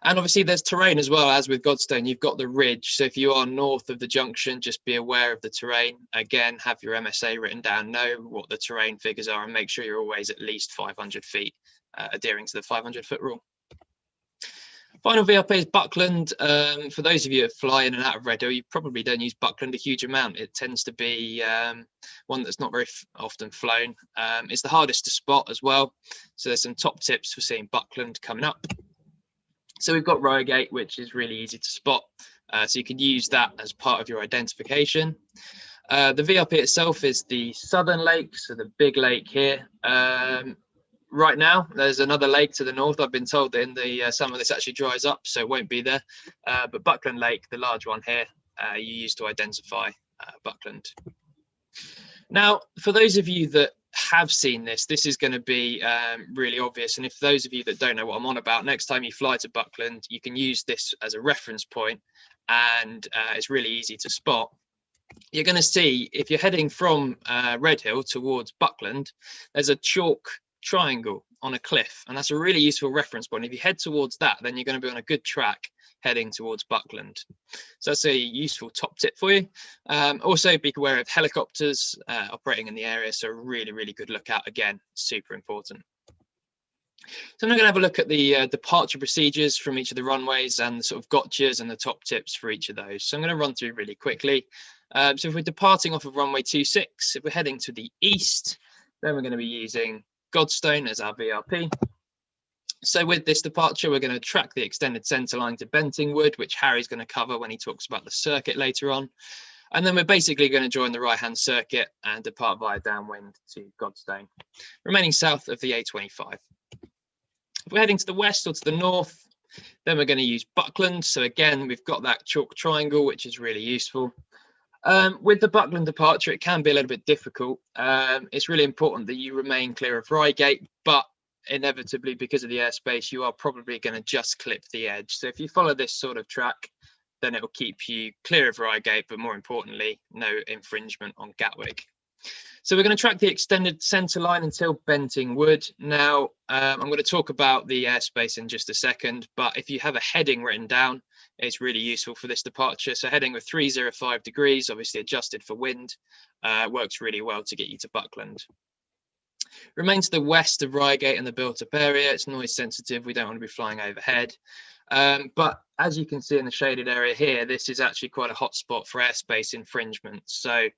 And obviously there's terrain as well, as with Godstone, you've got the ridge. So if you are north of the junction, just be aware of the terrain. Again, have your MSA written down, know what the terrain figures are, and make sure you're always at least 500 feet, adhering to the 500-foot rule. Final VRP is Buckland. For those of you that fly in and out of Redhill, you probably don't use Buckland a huge amount. It tends to be one that's not very often flown. It's the hardest to spot as well. So there's some top tips for seeing Buckland coming up. So we've got Reigate, which is really easy to spot. So you can use that as part of your identification. The VRP itself is the Southern Lake, so the big lake here. Right now, there's another lake to the north. I've been told that in the summer this actually dries up, so it won't be there. But Buckland Lake, the large one here, you use to identify Buckland. Now, for those of you that have seen this, this is going to be really obvious. And if those of you that don't know what I'm on about, next time you fly to Buckland, you can use this as a reference point, and it's really easy to spot. You're going to see, if you're heading from Redhill towards Buckland, there's a chalk triangle on a cliff, and that's a really useful reference point. If you head towards that, then you're going to be on a good track heading towards Buckland. So that's a useful top tip for you. Also be aware of helicopters operating in the area, so really good lookout. Again, super important. So I'm going to have a look at the departure procedures from each of the runways and the sort of gotchas and the top tips for each of those. So I'm going to run through really quickly. So if we're departing off of runway 26, if we're heading to the east, then we're going to be using Godstone as our VRP. So with this departure, we're going to track the extended centre line to Bentingwood, which Harry's going to cover when he talks about the circuit later on. And then we're basically going to join the right-hand circuit and depart via downwind to Godstone, remaining south of the A25. If we're heading to the west or to the north, then we're going to use Buckland. So again, we've got that chalk triangle, which is really useful. With the Buckland departure, it can be a little bit difficult. It's really important that you remain clear of Reigate, but inevitably, because of the airspace, you are probably going to just clip the edge. So if you follow this sort of track, then it will keep you clear of Reigate, but more importantly, no infringement on Gatwick. So we're going to track the extended centre line until Bentingwood. Now, I'm going to talk about the airspace in just a second, but if you have a heading written down, it's really useful for this departure. So heading with 305 degrees, obviously adjusted for wind, works really well to get you to Buckland. Remain to the west of Reigate and the built-up area. It's noise sensitive. We don't want to be flying overhead. But as you can see in the shaded area here, this is actually quite a hot spot for airspace infringement. So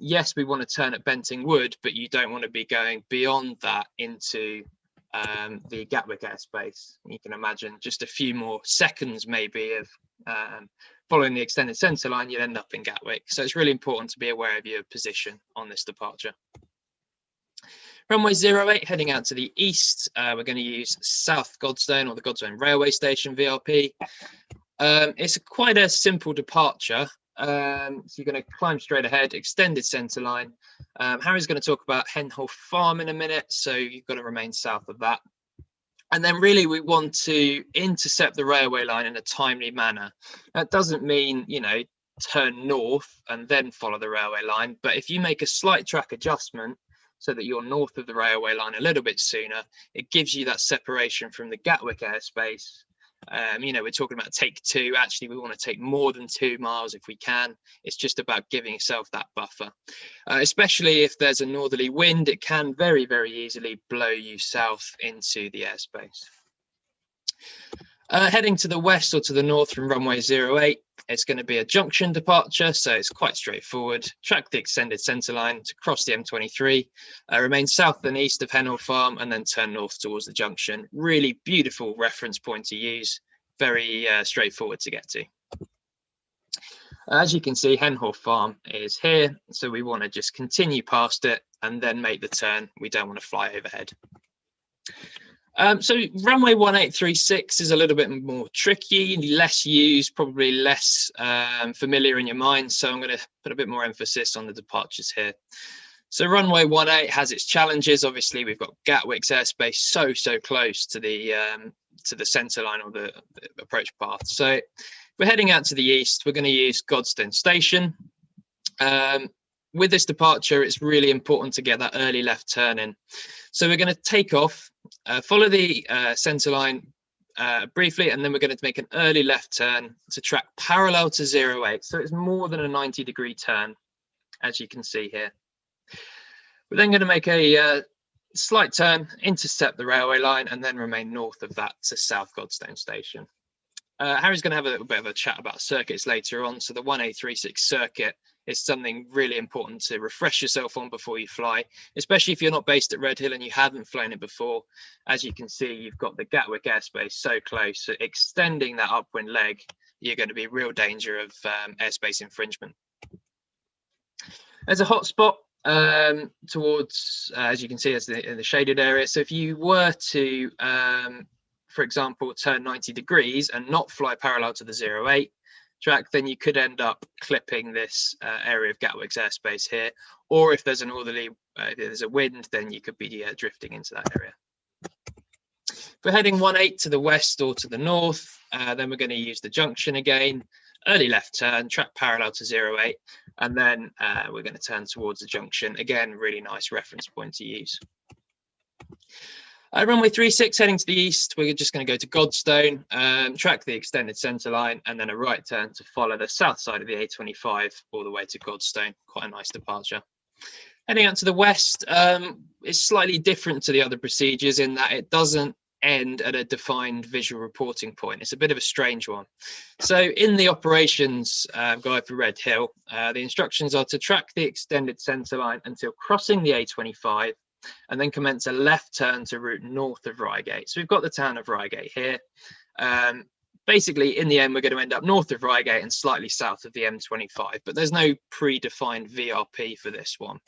yes, we want to turn at Bentingwood, but you don't want to be going beyond that into the Gatwick airspace. You can imagine just a few more seconds maybe of following the extended centre line, you'll end up in Gatwick. So it's really important to be aware of your position on this departure. Runway 08 heading out to the east. We're going to use South Godstone or the Godstone Railway Station VRP. It's quite a simple departure. So you're going to climb straight ahead, extended centre line. Harry's going to talk about Henhoff Farm in a minute, so you've got to remain south of that. And then really we want to intercept the railway line in a timely manner. That doesn't mean, you know, turn north and then follow the railway line. But if you make a slight track adjustment so that you're north of the railway line a little bit sooner, it gives you that separation from the Gatwick airspace. You know, we're talking about take 2. Actually, we want to take more than 2 miles if we can. It's just about giving yourself that buffer. Especially if there's a northerly wind, it can very, very easily blow you south into the airspace. Heading to the west or to the north from runway 08, it's going to be a junction departure, so it's quite straightforward. Track the extended centre line to cross the M23, remain south and east of Henhoff Farm, and then turn north towards the junction. Really beautiful reference point to use, very straightforward to get to. As you can see, Henhoff Farm is here, so we want to just continue past it and then make the turn. We don't want to fly overhead. So runway 1836 is a little bit more tricky, less used, probably less familiar in your mind. So I'm going to put a bit more emphasis on the departures here. So runway 18 has its challenges. Obviously, we've got Gatwick's airspace so close to the centre line or the approach path. So we're heading out to the east. We're going to use Godstone Station. With this departure, it's really important to get that early left turn in. So we're going to take off, follow the centre line briefly, and then we're going to make an early left turn to track parallel to 08. So it's more than a 90-degree turn, as you can see here. We're then going to make a slight turn, intercept the railway line, and then remain north of that to South Godstone Station. Harry's going to have a little bit of a chat about circuits later on. So the 1836 circuit is something really important to refresh yourself on before you fly, especially if you're not based at Redhill and you haven't flown it before. As you can see, you've got the Gatwick airspace so close, so extending that upwind leg, you're going to be in real danger of airspace infringement. There's a hot spot towards, as you can see, in the shaded area. So if you were to, for example, turn 90 degrees and not fly parallel to the 08 track, then you could end up clipping this area of Gatwick's airspace here. Or if there's a northerly, if there's a wind, then you could be drifting into that area. If we're heading 18 to the west or to the north, then we're going to use the junction again, early left turn, track parallel to 08, and then we're going to turn towards the junction. Again, really nice reference point to use. Runway 36 heading to the east, we're just going to go to Godstone, track the extended centre line, and then a right turn to follow the south side of the A25 all the way to Godstone. Quite a nice departure. Heading out to the west, it's slightly different to the other procedures in that it doesn't end at a defined visual reporting point. It's a bit of a strange one. So in the operations guide for Redhill, the instructions are to track the extended centre line until crossing the A25, and then commence a left turn to route north of Reigate. So we've got the town of Reigate here. Basically, in the end, we're going to end up north of Reigate and slightly south of the M25, but there's no predefined VRP for this one.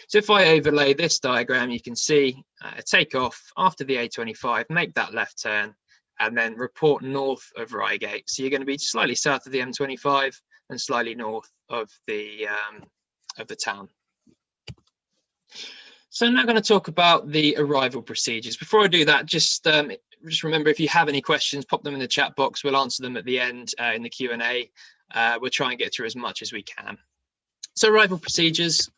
So if I overlay this diagram, you can see take off after the A25, make that left turn, and then report north of Reigate. So you're going to be slightly south of the M25 and slightly north of the town. So I'm now going to talk about the arrival procedures. Before I do that, just remember, if you have any questions, pop them in the chat box. We'll answer them at the end in the Q&A. We'll try and get through as much as we can. So arrival procedures.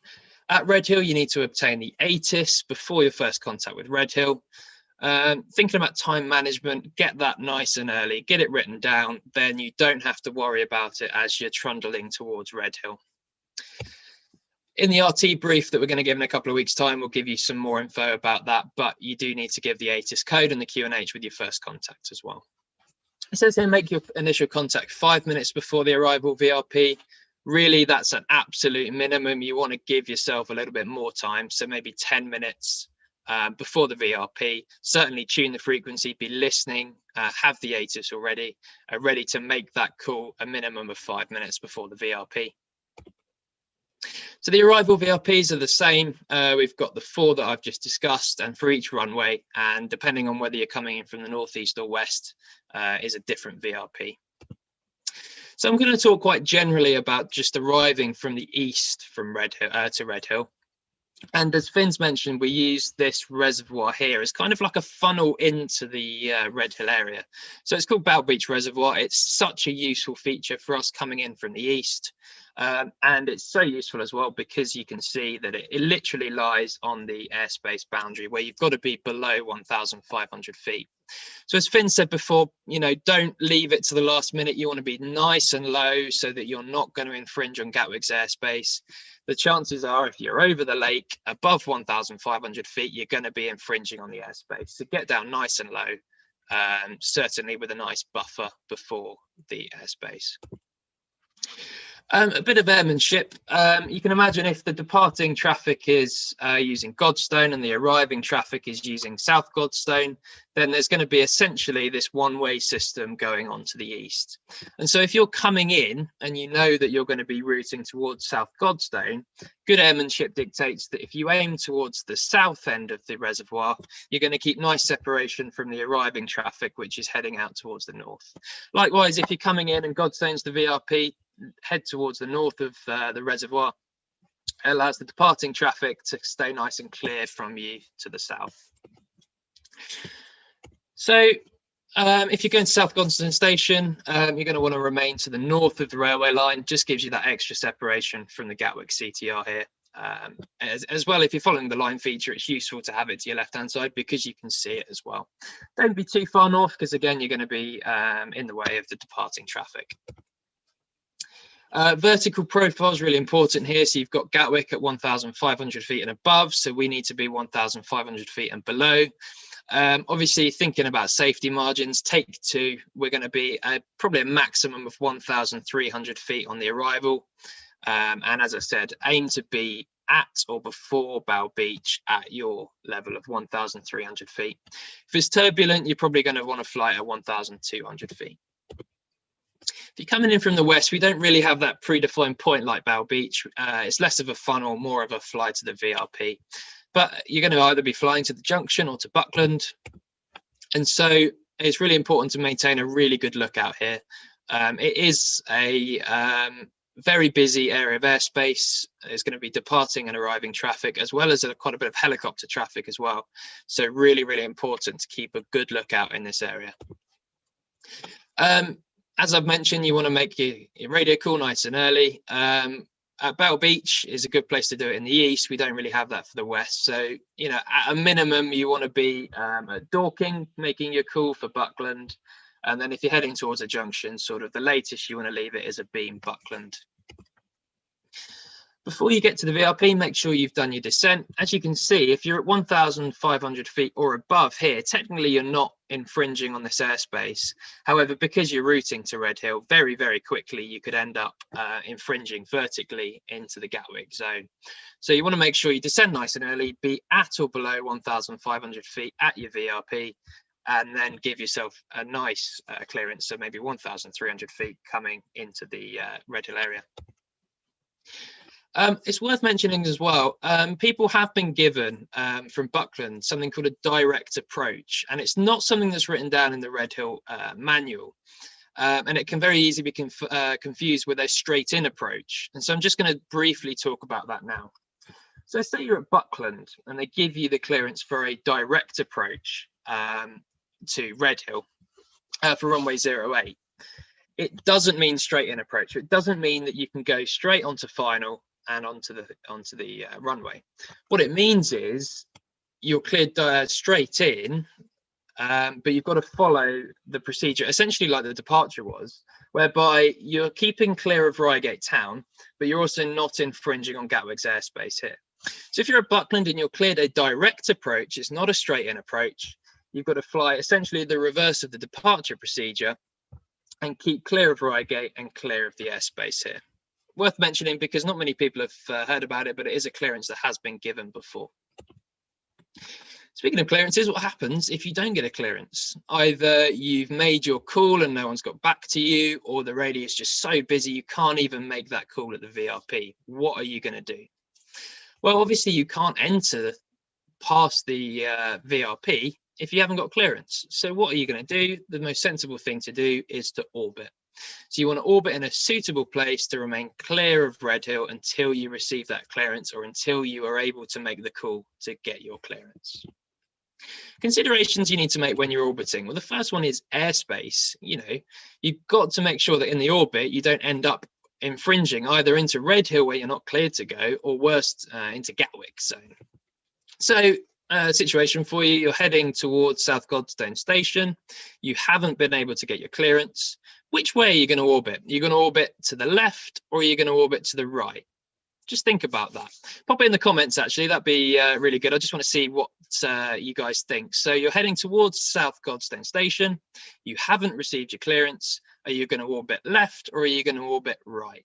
At Redhill, you need to obtain the ATIS before your first contact with Redhill. Thinking about time management, get that nice and early, get it written down, then you don't have to worry about it as you're trundling towards Redhill. In the RT brief that we're going to give in a couple of weeks' time, we'll give you some more info about that, but you do need to give the ATIS code and the QNH with your first contact as well. It says here, make your initial contact 5 minutes before the arrival VRP. Really, that's an absolute minimum. You want to give yourself a little bit more time, so maybe 10 minutes before the VRP. Certainly tune the frequency, be listening, have the ATIS already, ready to make that call a minimum of 5 minutes before the VRP. So the arrival VRPs are the same. We've got the 4 that I've just discussed, and for each runway, and depending on whether you're coming in from the northeast or west, is a different VRP. So I'm going to talk quite generally about just arriving from the east from Redhill to Redhill. And as Finn's mentioned, we use this reservoir here as kind of like a funnel into the Redhill area. So it's called Bow Beach Reservoir. It's such a useful feature for us coming in from the east. And it's so useful as well because you can see that it literally lies on the airspace boundary where you've got to be below 1,500 feet. So as Finn said before, you know, don't leave it to the last minute. You want to be nice and low so that you're not going to infringe on Gatwick's airspace. The chances are if you're over the lake above 1,500 feet, you're going to be infringing on the airspace. So get down nice and low, certainly with a nice buffer before the airspace. A bit of airmanship. You can imagine if the departing traffic is using Godstone and the arriving traffic is using South Godstone, then there's going to be essentially this one-way system going on to the east. And so if you're coming in and you know that you're going to be routing towards South Godstone, good airmanship dictates that if you aim towards the south end of the reservoir, you're going to keep nice separation from the arriving traffic, which is heading out towards the north. Likewise, if you're coming in and Godstone's the VRP, head towards the north of the reservoir. It allows the departing traffic to stay nice and clear from you to the south. So if you're going to South Godstone Station, you're going to want to remain to the north of the railway line. Just gives you that extra separation from the Gatwick CTR here. As well, if you're following the line feature, it's useful to have it to your left-hand side because you can see it as well. Don't be too far north because, again, you're going to be in the way of the departing traffic. Vertical profile is really important here. So you've got Gatwick at 1,500 feet and above. So we need to be 1,500 feet and below. Obviously, thinking about safety margins, take 2. We're going to be probably a maximum of 1,300 feet on the arrival. And as I said, aim to be at or before Bow Beach at your level of 1,300 feet. If it's turbulent, you're probably going to want to fly at 1,200 feet. If you're coming in from the west, we don't really have that predefined point like Bow Beach. It's less of a funnel, more of a fly to the VRP. But you're going to either be flying to the junction or to Buckland. And so it's really important to maintain a really good lookout here. It is a very busy area of airspace. There's going to be departing and arriving traffic, as well as quite a bit of helicopter traffic as well. So really, really important to keep a good lookout in this area. As I've mentioned, you want to make your radio call nice and early. At Bow Beach is a good place to do it in the east. We don't really have that for the west. So, you know, at a minimum, you want to be at Dorking, making your call for Buckland. And then if you're heading towards a junction, sort of the latest you want to leave it is a Beam Buckland. Before you get to the VRP, make sure you've done your descent. As you can see, if you're at 1,500 feet or above here, technically you're not infringing on this airspace. However, because you're routing to Redhill, very, very quickly you could end up infringing vertically into the Gatwick zone. So you want to make sure you descend nice and early, be at or below 1,500 feet at your VRP, and then give yourself a nice clearance, so maybe 1,300 feet coming into the Redhill area. It's worth mentioning as well, people have been given from Buckland something called a direct approach, and it's not something that's written down in the Redhill manual, and it can very easily be confused with a straight in approach. And so I'm just going to briefly talk about that now. So say you're at Buckland and they give you the clearance for a direct approach to Redhill for runway 08. It doesn't mean straight in approach. It doesn't mean that you can go straight onto final and onto the runway. What it means is you're cleared straight in, but you've got to follow the procedure, essentially like the departure was, whereby you're keeping clear of Reigate town, but you're also not infringing on Gatwick's airspace here. So if you're at Buckland and you're cleared a direct approach, it's not a straight in approach. You've got to fly essentially the reverse of the departure procedure and keep clear of Reigate and clear of the airspace here. Worth mentioning because not many people have heard about it, but it is a clearance that has been given before. Speaking of clearances, what happens if you don't get a clearance? Either you've made your call and no one's got back to you, or the radio is just so busy you can't even make that call at the VRP. What are you going to do? Well, obviously you can't enter past the VRP if you haven't got clearance. So what are you going to do? The most sensible thing to do is to orbit. So you want to orbit in a suitable place to remain clear of Redhill until you receive that clearance, or until you are able to make the call to get your clearance. Considerations you need to make when you're orbiting. Well, the first one is airspace. You know, you've got to make sure that in the orbit you don't end up infringing either into Redhill where you're not cleared to go, or worst, into Gatwick zone. So situation for you, you're heading towards South Godstone Station, you haven't been able to get your clearance. Which way are you going to orbit? You're going to orbit to the left, or are you going to orbit to the right? Just think about that. Pop it in the comments, actually. That'd be really good. I just want to see what you guys think. So you're heading towards South Godstone Station. You haven't received your clearance. Are you going to orbit left, or are you going to orbit right?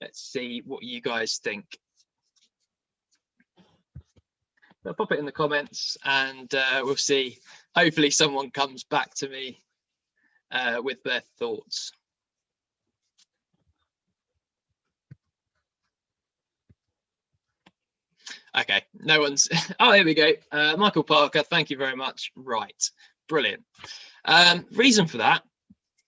Let's see what you guys think. So pop it in the comments, and we'll see. Hopefully someone comes back to me with their thoughts. Okay, no one's. Oh, here we go. Michael Parker, thank you very much. Right, brilliant. Reason for that,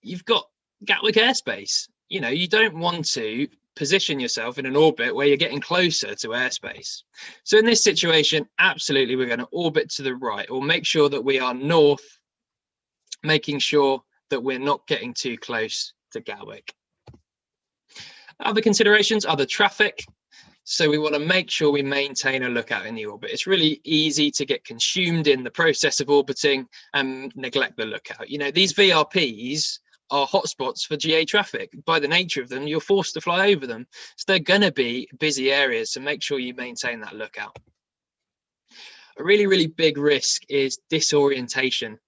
you've got Gatwick airspace. You know, you don't want to position yourself in an orbit where you're getting closer to airspace. So in this situation, absolutely, we're going to orbit to the right, or make sure that we are north, making sure that we're not getting too close to Gatwick. Other considerations, other traffic. So we want to make sure we maintain a lookout in the orbit. It's really easy to get consumed in the process of orbiting and neglect the lookout. You know, these VRPs are hotspots for GA traffic. By the nature of them, you're forced to fly over them. So they're going to be busy areas, so make sure you maintain that lookout. A really, really big risk is disorientation.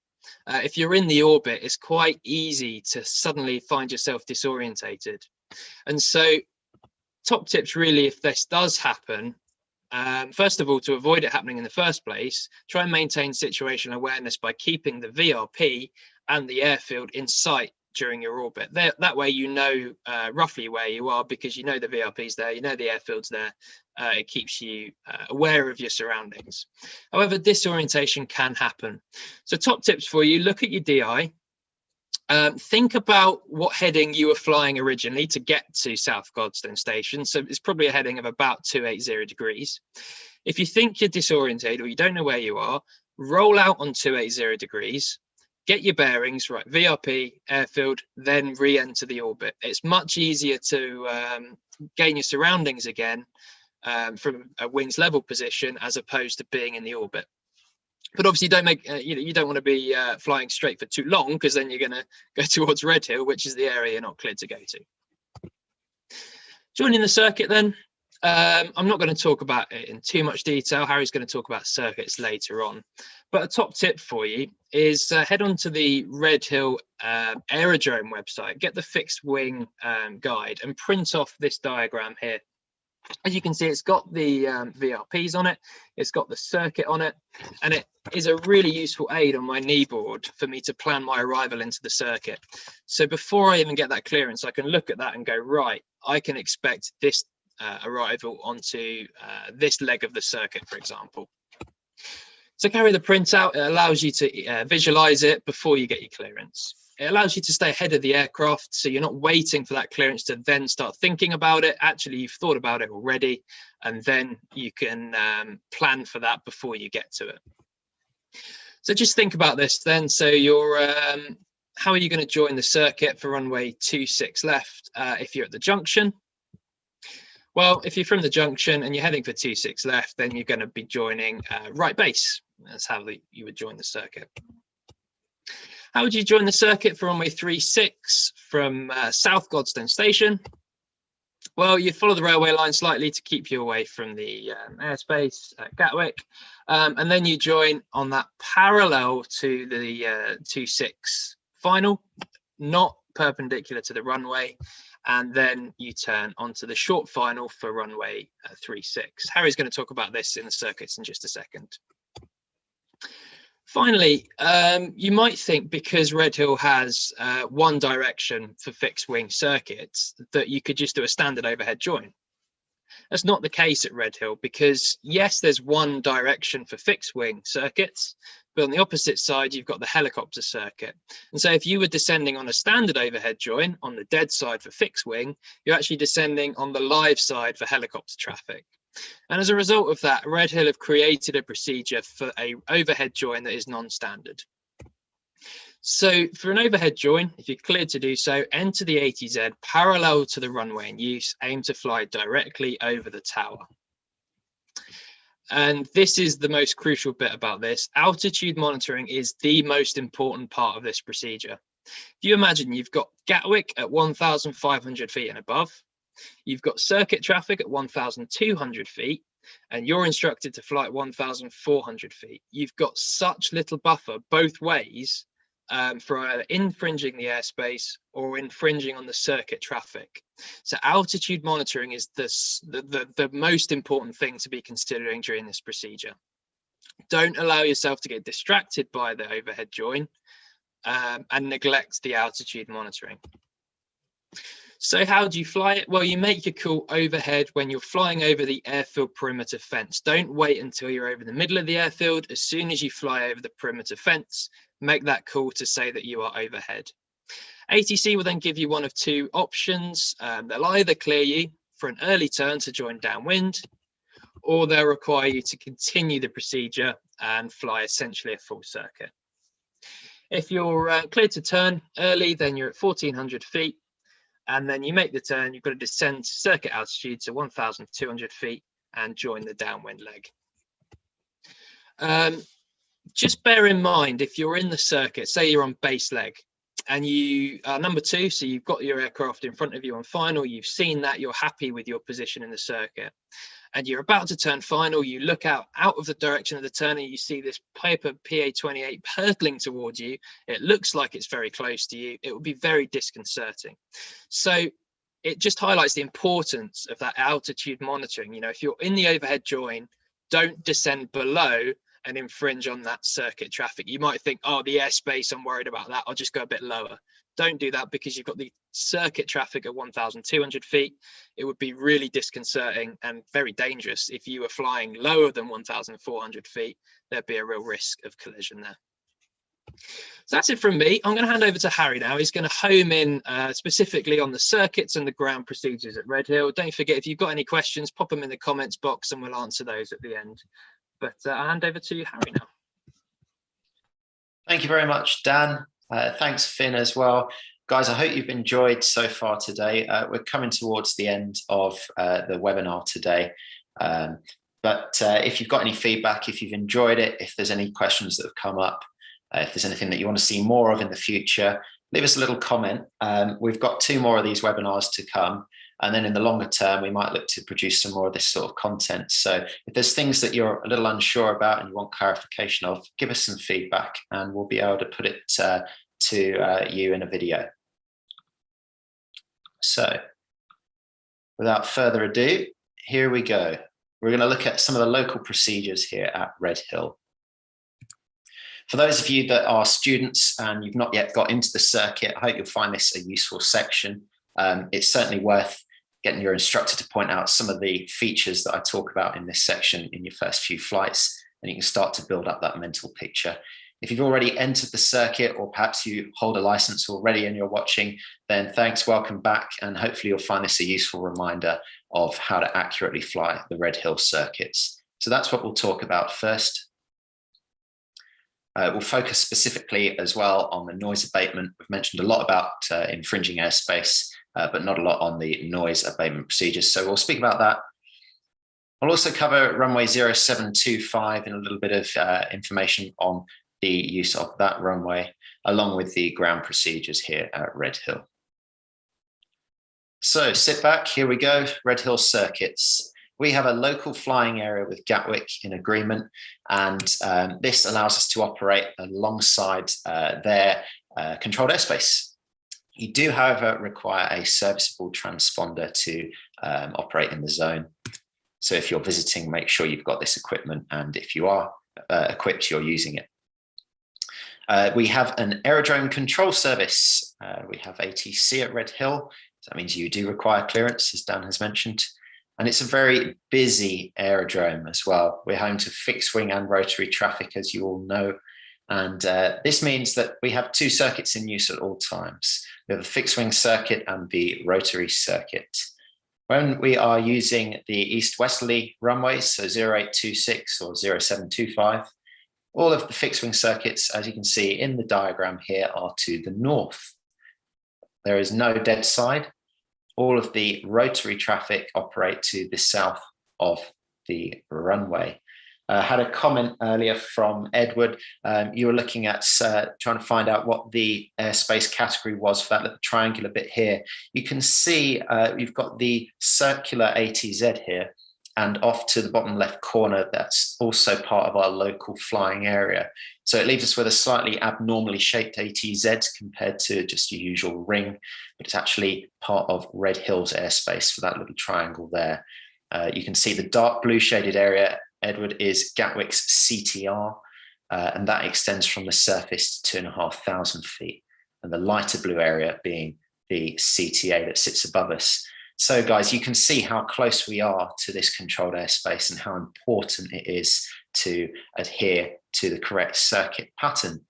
If you're in the orbit, it's quite easy to suddenly find yourself disorientated. And so top tips really, if this does happen, first of all, to avoid it happening in the first place, try and maintain situational awareness by keeping the VRP and the airfield in sight during your orbit. That way you know roughly where you are, because you know the VRP's there, you know the airfield's there. It keeps you aware of your surroundings. However, disorientation can happen. So top tips for you, look at your DI. Think about what heading you were flying originally to get to South Godstone Station. So it's probably a heading of about 280 degrees. If you think you're disorientated or you don't know where you are, roll out on 280 degrees, get your bearings right, VRP, airfield, then re-enter the orbit. It's much easier to gain your surroundings again from a wings level position as opposed to being in the orbit. But obviously don't make, you don't want to be flying straight for too long, because then you're going to go towards Redhill, which is the area you're not cleared to go to. Joining the circuit then, I'm not going to talk about it in too much detail. Harry's going to talk about circuits later on. But a top tip for you is head on to the Redhill Aerodrome website, get the fixed wing guide and print off this diagram here. As you can see, it's got the VRPs on it, it's got the circuit on it, and it is a really useful aid on my kneeboard for me to plan my arrival into the circuit. So before I even get that clearance, I can look at that and go, right, I can expect this arrival onto this leg of the circuit, for example. So carry the printout. It allows you to visualize it before you get your clearance. It allows you to stay ahead of the aircraft, so you're not waiting for that clearance to then start thinking about it. Actually, you've thought about it already, and then you can plan for that before you get to it. So just think about this then. So you're, how are you going to join the circuit for runway 26 left if you're at the junction? Well, if you're from the junction and you're heading for 26 left, then you're going to be joining right base. That's how you would join the circuit. How would you join the circuit for runway 36 from South Godstone Station? Well, you follow the railway line slightly to keep you away from the airspace at Gatwick, and then you join on that parallel to the 26 final, not perpendicular to the runway, and then you turn onto the short final for runway 36. Harry's going to talk about this in the circuits in just a second. Finally, you might think because Redhill has one direction for fixed wing circuits that you could just do a standard overhead join. That's not the case at Redhill because yes, there's one direction for fixed wing circuits, but on the opposite side, you've got the helicopter circuit. And so if you were descending on a standard overhead join on the dead side for fixed wing, you're actually descending on the live side for helicopter traffic. And as a result of that, Redhill have created a procedure for an overhead join that is non-standard. So for an overhead join, if you're cleared to do so, enter the ATZ parallel to the runway in use, aim to fly directly over the tower. And this is the most crucial bit about this. Altitude monitoring is the most important part of this procedure. If you imagine you've got Gatwick at 1,500 feet and above, you've got circuit traffic at 1,200 feet, and you're instructed to fly at 1,400 feet. You've got such little buffer both ways for either infringing the airspace or infringing on the circuit traffic. So altitude monitoring is the most important thing to be considering during this procedure. Don't allow yourself to get distracted by the overhead join and neglect the altitude monitoring. So how do you fly it? Well, you make your call overhead when you're flying over the airfield perimeter fence. Don't wait until you're over the middle of the airfield. As soon as you fly over the perimeter fence, make that call to say that you are overhead. ATC will then give you one of two options. They'll either clear you for an early turn to join downwind, or they'll require you to continue the procedure and fly essentially a full circuit. If you're cleared to turn early, then you're at 1,400 feet. And then you make the turn, you've got to descend to circuit altitude to 1,200 feet and join the downwind leg. Just bear in mind, if you're in the circuit, say you're on base leg and you are number two, so you've got your aircraft in front of you on final, you've seen that, you're happy with your position in the circuit, and you're about to turn final, you look out of the direction of the turn and you see this Piper PA-28 hurtling towards you. It looks like it's very close to you. It would be very disconcerting. So it just highlights the importance of that altitude monitoring. You know, if you're in the overhead join, don't descend below and infringe on that circuit traffic. You might think, oh, the airspace, I'm worried about that, I'll just go a bit lower. Don't do that because you've got the circuit traffic at 1,200 feet. It would be really disconcerting and very dangerous if you were flying lower than 1,400 feet. There'd be a real risk of collision there. So that's it from me. I'm going to hand over to Harry now. He's going to home in specifically on the circuits and the ground procedures at Redhill. Don't forget, if you've got any questions, pop them in the comments box and we'll answer those at the end. But I'll hand over to Harry now. Thank you very much, Dan. Thanks, Finn, as well. Guys, I hope you've enjoyed so far today. We're coming towards the end of the webinar today. But if you've got any feedback, if you've enjoyed it, if there's any questions that have come up, if there's anything that you want to see more of in the future, leave us a little comment. We've got 2 more of these webinars to come. And then in the longer term, we might look to produce some more of this sort of content. So if there's things that you're a little unsure about and you want clarification of, give us some feedback and we'll be able to put it to you in a video. So without further ado, here we go. We're going to look at some of the local procedures here at Redhill. For those of you that are students and you've not yet got into the circuit, I hope you'll find this a useful section. It's certainly worth getting your instructor to point out some of the features that I talk about in this section in your first few flights, and you can start to build up that mental picture. If you've already entered the circuit, or perhaps you hold a license already and you're watching, then thanks, welcome back, and hopefully you'll find this a useful reminder of how to accurately fly the Redhill circuits. So that's what we'll talk about first. We'll focus specifically as well on the noise abatement. We've mentioned a lot about infringing airspace, but not a lot on the noise abatement procedures. So we'll speak about that. I'll also cover runway 0725 and a little bit of information on the use of that runway, along with the ground procedures here at Redhill. So sit back, here we go, Redhill circuits. We have a local flying area with Gatwick in agreement, and this allows us to operate alongside their controlled airspace. You do, however, require a serviceable transponder to operate in the zone. So if you're visiting, make sure you've got this equipment, and if you are equipped, you're using it. We have an aerodrome control service. We have ATC at Redhill. So that means you do require clearance, as Dan has mentioned. And it's a very busy aerodrome as well. We're home to fixed wing and rotary traffic, as you all know. And this means that we have two circuits in use at all times. We have the fixed wing circuit and the rotary circuit. When we are using the east-westerly runways, so 0826 or 0725, all of the fixed wing circuits, as you can see in the diagram here, are to the north. There is no dead side. All of the rotary traffic operate to the south of the runway. I had a comment earlier from Edward. You were looking at trying to find out what the airspace category was for that little triangular bit here. You can see you've got the circular ATZ here, and off to the bottom left corner, that's also part of our local flying area. So it leaves us with a slightly abnormally shaped ATZ compared to just your usual ring, but it's actually part of Redhill's airspace for that little triangle there. You can see the dark blue shaded area, Edward, is Gatwick's CTR, and that extends from the surface to 2,500 feet, and the lighter blue area being the CTA that sits above us. So guys, you can see how close we are to this controlled airspace and how important it is to adhere to the correct circuit pattern.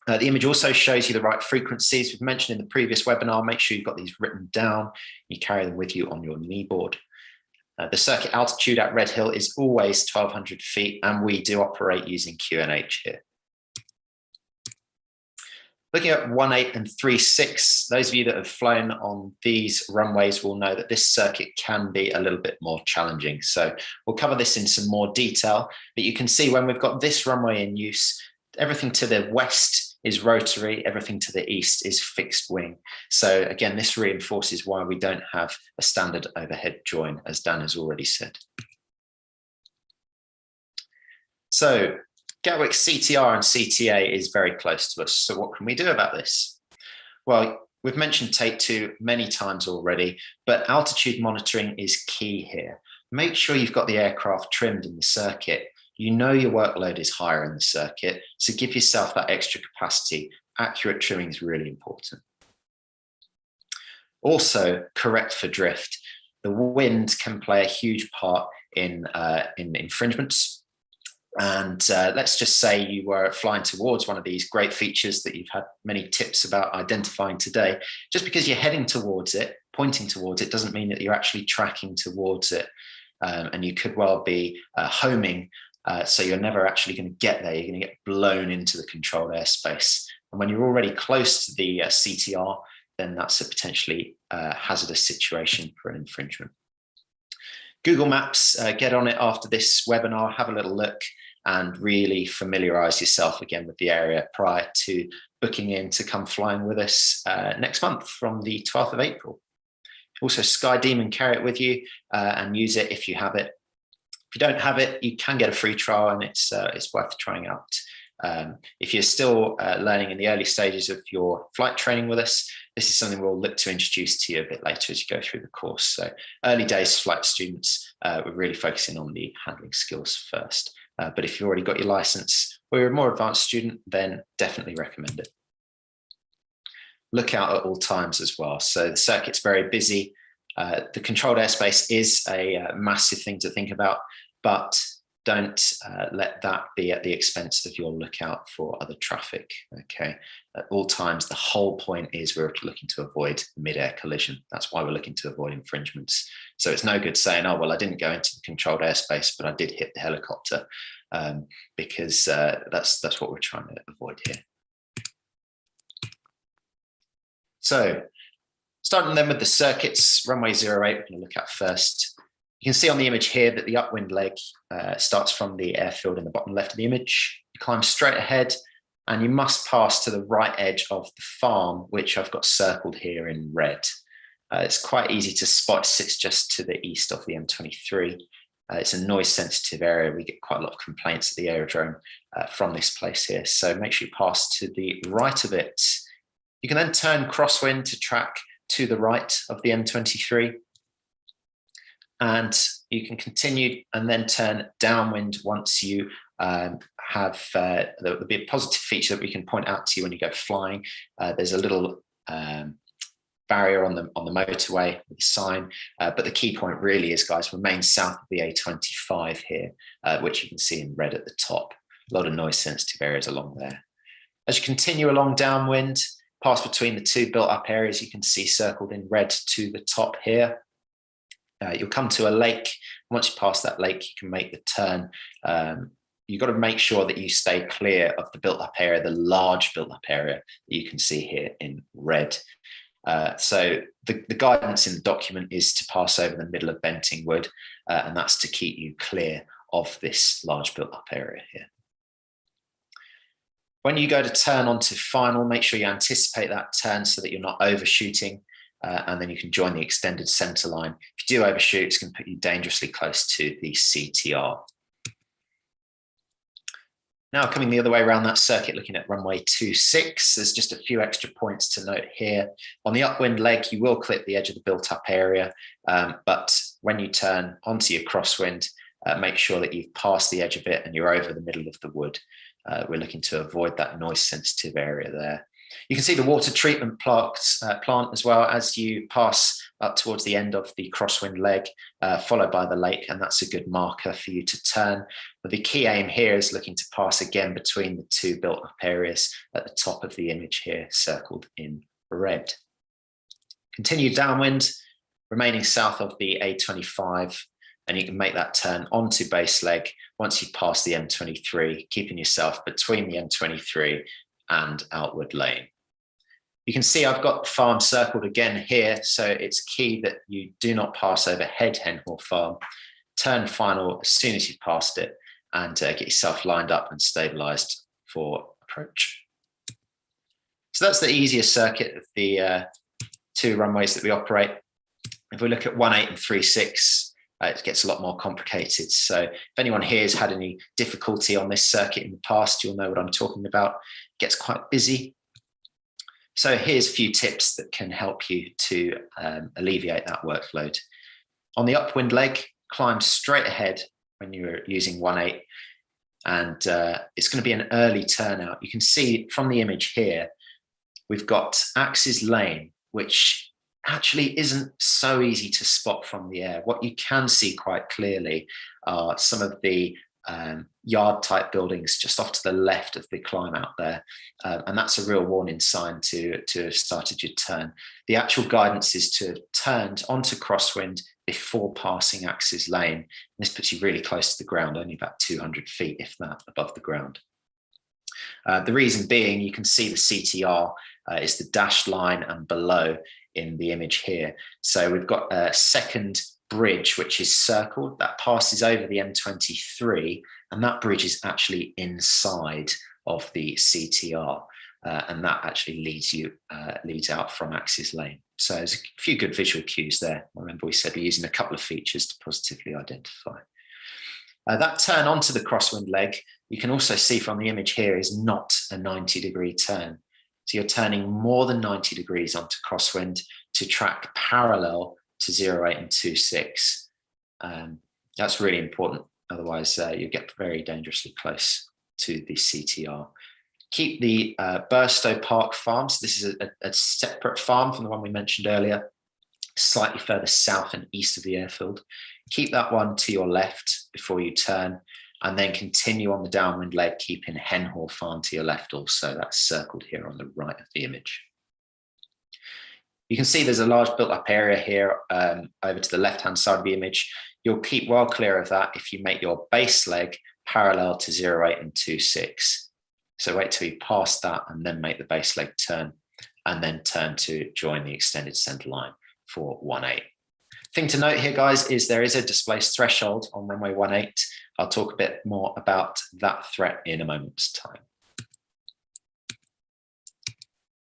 The image also shows you the right frequencies. We've mentioned in the previous webinar, make sure you've got these written down. You carry them with you on your knee board. The circuit altitude at Redhill is always 1,200 feet, and we do operate using QNH here. Looking at 18 and 36, those of you that have flown on these runways will know that this circuit can be a little bit more challenging. So we'll cover this in some more detail, but you can see when we've got this runway in use, everything to the west is rotary, everything to the east is fixed wing. So again, this reinforces why we don't have a standard overhead join, as Dan has already said. So Gatwick's CTR and CTA is very close to us. So what can we do about this? Well, we've mentioned Tape 2 many times already, but altitude monitoring is key here. Make sure you've got the aircraft trimmed in the circuit. You know your workload is higher in the circuit, so give yourself that extra capacity. Accurate trimming is really important. Also, correct for drift. The wind can play a huge part in infringements. And let's just say you were flying towards one of these great features that you've had many tips about identifying today. Just because you're heading towards it, pointing towards it, doesn't mean that you're actually tracking towards it. And you could well be homing, so you're never actually going to get there. You're going to get blown into the controlled airspace. And when you're already close to the CTR, then that's a potentially hazardous situation for an infringement. Google Maps, get on it after this webinar, have a little look and really familiarize yourself again with the area prior to booking in to come flying with us next month from the 12th of April. Also, Sky Demon, carry it with you and use it if you have it. If you don't have it, you can get a free trial, and it's worth trying out. If you're still learning in the early stages of your flight training with us, this is something we'll look to introduce to you a bit later as you go through the course. So early days flight students, we're really focusing on the handling skills first. But if you've already got your license or you're a more advanced student, then definitely recommend it. Look out at all times as well. So the circuit's very busy. The controlled airspace is a massive thing to think about, but don't let that be at the expense of your lookout for other traffic. Okay, at all times, the whole point is we're looking to avoid mid-air collision. That's why we're looking to avoid infringements. So it's no good saying, oh, well, I didn't go into the controlled airspace, but I did hit the helicopter, because that's what we're trying to avoid here. So starting then with the circuits, runway 08, we're going to look at first. You can see on the image here that the upwind leg starts from the airfield in the bottom left of the image. You climb straight ahead and you must pass to the right edge of the farm, which I've got circled here in red. It's quite easy to spot. It sits just to the east of the M23. It's a noise sensitive area. We get quite a lot of complaints at the aerodrome from this place here. So make sure you pass to the right of it. You can then turn crosswind to track to the right of the M23. And you can continue and then turn downwind once you have, there'll be a positive feature that we can point out to you when you go flying. There's a little barrier on the motorway with a sign, but the key point really is, guys, remain south of the A25 here, which you can see in red at the top. A lot of noise sensitive areas along there. As you continue along downwind, pass between the two built up areas you can see circled in red to the top here. You'll come to a lake. Once you pass that lake, you can make the turn. You've got to make sure that you stay clear of the built up area, the large built up area that you can see here in red. So the guidance in the document is to pass over the middle of Benting Wood, and that's to keep you clear of this large built up area here. When you go to turn onto final, make sure you anticipate that turn so that you're not overshooting. And then you can join the extended center line. If you do overshoot, it's going to put you dangerously close to the CTR. Now coming the other way around that circuit, looking at runway 26, there's just a few extra points to note here. On the upwind leg, you will clip the edge of the built-up area, but when you turn onto your crosswind, make sure that you've passed the edge of it and you're over the middle of the wood. We're looking to avoid that noise-sensitive area there. You can see the water treatment plant as well as you pass up towards the end of the crosswind leg, followed by the lake, and that's a good marker for you to turn. But the key aim here is looking to pass again between the two built up areas at the top of the image here, circled in red. Continue downwind, remaining south of the A25, and you can make that turn onto base leg once you pass the M23, keeping yourself between the M23 and outward lane. You can see I've got the farm circled again here, so it's key that you do not pass over Head Henhall Farm. Turn final as soon as you've passed it, and get yourself lined up and stabilized for approach. So that's the easiest circuit of the two runways that we operate. If we look at 18 and 36, it gets a lot more complicated. So if anyone here has had any difficulty on this circuit in the past, you'll know what I'm talking about. It gets quite busy. So here's a few tips that can help you to alleviate that workload. On the upwind leg, climb straight ahead when you're using 18, and it's going to be an early turnout. You can see from the image here, we've got Axis Lane, which actually isn't so easy to spot from the air. What you can see quite clearly are some of the yard type buildings just off to the left of the climb out there. And that's a real warning sign to have started your turn. The actual guidance is to have turned onto crosswind before passing Axis Lane. And this puts you really close to the ground, only about 200 feet, if that, above the ground. The reason being, you can see the CTR is the dashed line and below in the image here. So we've got a second bridge which is circled that passes over the M23, and that bridge is actually inside of the CTR. and that actually leads out from axis lane. So there's a few good visual cues there. Remember, we said we're using a couple of features to positively identify. That turn onto the crosswind leg, you can also see from the image here, is not a 90-degree turn. So you're turning more than 90 degrees onto crosswind to track parallel to 08 and 26. That's really important. Otherwise, you get very dangerously close to the CTR. Keep the Burstow Park farms. This is a separate farm from the one we mentioned earlier, slightly further south and east of the airfield. Keep that one to your left before you turn, and then continue on the downwind leg, keeping Henhall Farm to your left also. That's circled here on the right of the image. You can see there's a large built-up area here over to the left-hand side of the image. You'll keep well clear of that if you make your base leg parallel to 08 and 26. So wait till you pass that and then make the base leg turn, and then turn to join the extended centre line for 18. Thing to note here, guys, is there is a displaced threshold on runway 18. I'll talk a bit more about that threat in a moment's time.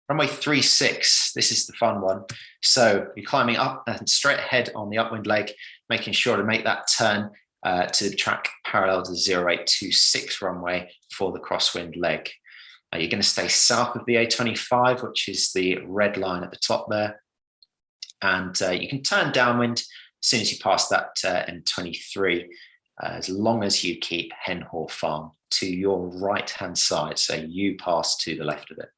Runway 36, this is the fun one. So you're climbing up and straight ahead on the upwind leg, making sure to make that turn to track parallel to 0826 runway for the crosswind leg. You're going to stay south of the A25, which is the red line at the top there. And you can turn downwind as soon as you pass that M23, as long as you keep Henhall Farm to your right-hand side, so you pass to the left of it.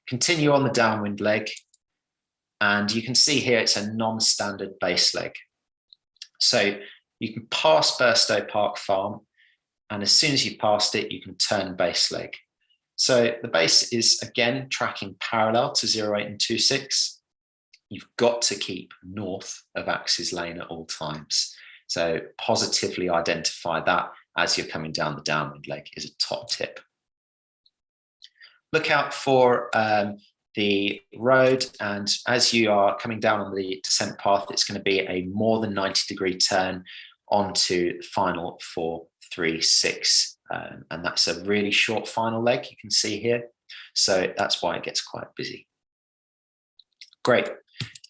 Continue on the downwind leg, and you can see here it's a non-standard base leg. So you can pass Burstow Park Farm, and as soon as you passed it, you can turn base leg. So the base is again tracking parallel to 08 and 26. You've got to keep north of axis lane at all times. So positively identify that as you're coming down the downwind leg is a top tip. Look out for the road, and as you are coming down on the descent path, it's going to be a more than 90-degree turn onto the final 436. And that's a really short final leg, you can see here. So that's why it gets quite busy. Great.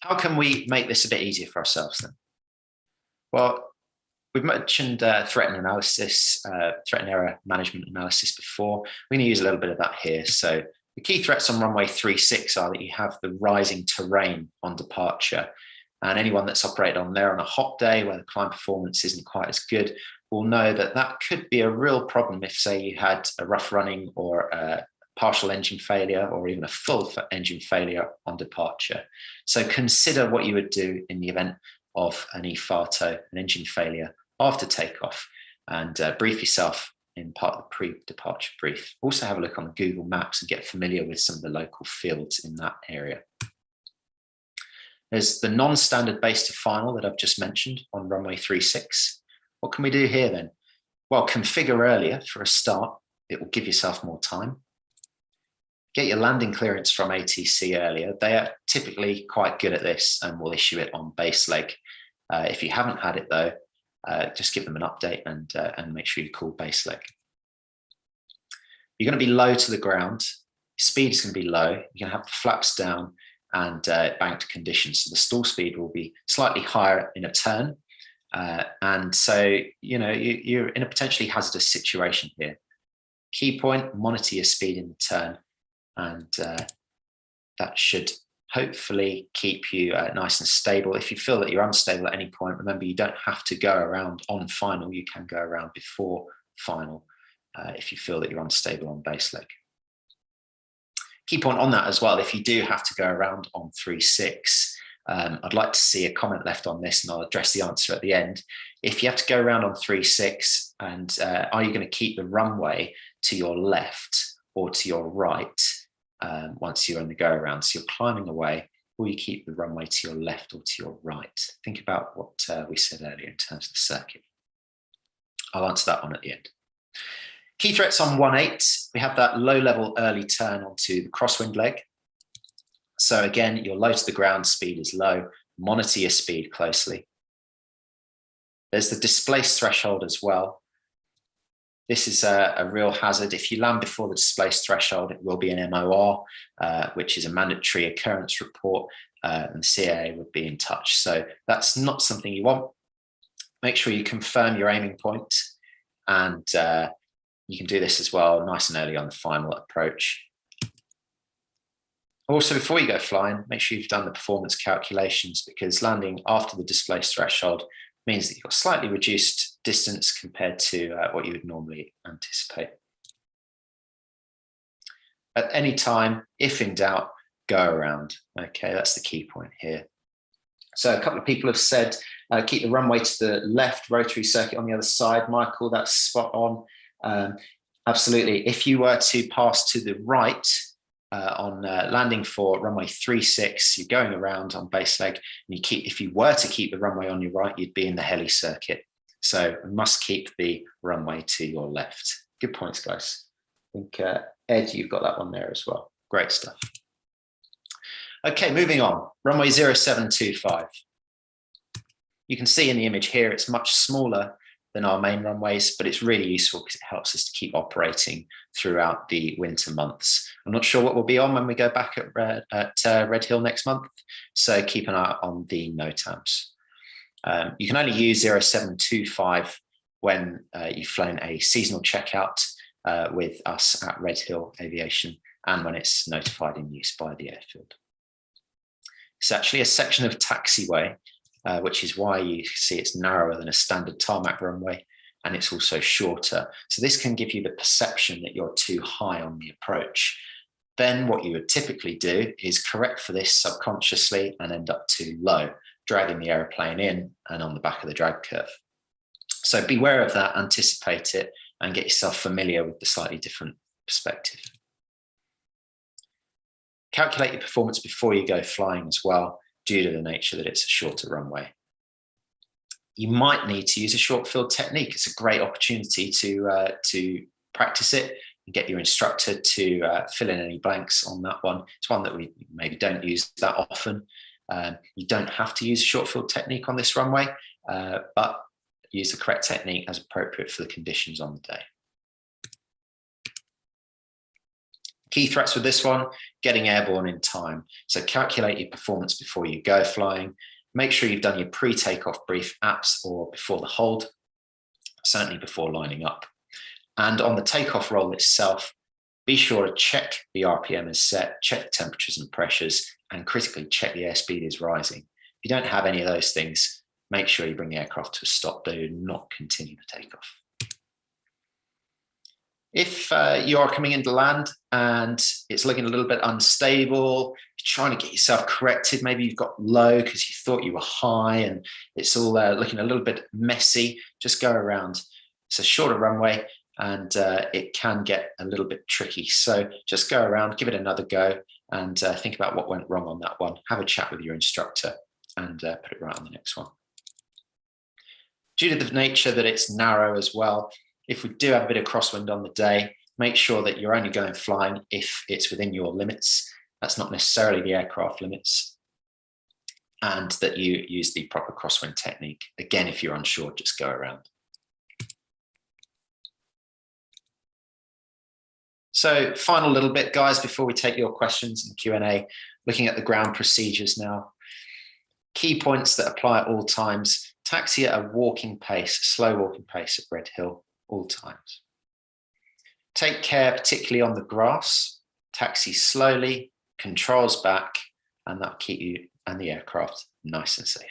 How can we make this a bit easier for ourselves then? Well, we've mentioned threat and analysis, threat and error management analysis before. We're going to use a little bit of that here. So the key threats on runway 36 are that you have the rising terrain on departure. And anyone that's operated on there on a hot day where the climb performance isn't quite as good will know that that could be a real problem if, say, you had a rough running or a partial engine failure or even a full engine failure on departure. So consider what you would do in the event of an EFATO, an engine failure after takeoff, and brief yourself in part of the pre-departure brief. Also have a look on the Google Maps and get familiar with some of the local fields in that area. There's the non-standard base to final that I've just mentioned on runway 36. What can we do here then? Well, configure earlier for a start. It will give yourself more time. Get your landing clearance from ATC earlier. They are typically quite good at this and will issue it on base leg. If you haven't had it though, just give them an update and make sure you call base leg. You're going to be low to the ground. Speed is going to be low. You're going to have the flaps down and banked conditions. So the stall speed will be slightly higher in a turn. And so, you know, you're in a potentially hazardous situation here. Key point, monitor your speed in the turn. And that should hopefully keep you nice and stable. If you feel that you're unstable at any point, remember you don't have to go around on final. You can go around before final if you feel that you're unstable on base leg. Key point on that as well, if you do have to go around on 3.6, I'd like to see a comment left on this and I'll address the answer at the end. If you have to go around on 3.6 and are you going to keep the runway to your left or to your right once you're in the go around? So you're climbing away, or you keep the runway to your left or to your right? Think about what we said earlier in terms of the circuit. I'll answer that one at the end. Key threats on 1.8, we have that low level early turn onto the crosswind leg. So again, you're low to the ground, speed is low, monitor your speed closely. There's the displaced threshold as well. This is a real hazard. If you land before the displaced threshold, it will be an MOR, which is a mandatory occurrence report, and the CAA would be in touch. So that's not something you want. Make sure you confirm your aiming point, and you can do this as well nice and early on the final approach. Also, before you go flying, make sure you've done the performance calculations, because landing after the displaced threshold means that you've got slightly reduced distance compared to what you would normally anticipate. At any time, if in doubt, go around. Okay, that's the key point here. So a couple of people have said, keep the runway to the left, rotary circuit on the other side. Michael, that's spot on. Absolutely. If you were to pass to the right, on landing for runway 36, you're going around on base leg, and if you were to keep the runway on your right, you'd be in the heli circuit. So you must keep the runway to your left. Good points, guys. I think, Ed, you've got that one there as well. Great stuff. Okay, moving on. Runway 0725. You can see in the image here, it's much smaller than our main runways, but it's really useful because it helps us to keep operating throughout the winter months. I'm not sure what we'll be on when we go back at Redhill next month, so keep an eye on the NOTAMs. You can only use 0725 when you've flown a seasonal checkout with us at Redhill Aviation, and when it's notified in use by the airfield. It's actually a section of taxiway, which is why you see it's narrower than a standard tarmac runway, and it's also shorter. So this can give you the perception that you're too high on the approach. Then what you would typically do is correct for this subconsciously and end up too low, dragging the aeroplane in and on the back of the drag curve. So beware of that, anticipate it, and get yourself familiar with the slightly different perspective. Calculate your performance before you go flying as well, due to the nature that it's a shorter runway. You might need to use a short field technique. It's a great opportunity to practice it and get your instructor to fill in any blanks on that one. It's one that we maybe don't use that often. You don't have to use a short field technique on this runway, but use the correct technique as appropriate for the conditions on the day. Key threats with this one, getting airborne in time. So calculate your performance before you go flying. Make sure you've done your pre-takeoff brief apps or before the hold, certainly before lining up. And on the takeoff roll itself, be sure to check the RPM is set, check the temperatures and pressures, and critically check the airspeed is rising. If you don't have any of those things, make sure you bring the aircraft to a stop. Do not continue the takeoff. If you are coming into land and it's looking a little bit unstable, you're trying to get yourself corrected, maybe you've got low because you thought you were high and it's all looking a little bit messy, just go around. It's a shorter runway and it can get a little bit tricky. So just go around, give it another go, and think about what went wrong on that one. Have a chat with your instructor and put it right on the next one. Due to the nature that it's narrow as well, if we do have a bit of crosswind on the day, make sure that you're only going flying if it's within your limits. That's not necessarily the aircraft limits. And that you use the proper crosswind technique. Again, if you're unsure, just go around. So final little bit, guys, before we take your questions and Q&A, looking at the ground procedures now. Key points that apply at all times. Taxi at a walking pace, slow walking pace at Redhill, all times. Take care, particularly on the grass. Taxi slowly, controls back, and that'll keep you and the aircraft nice and safe.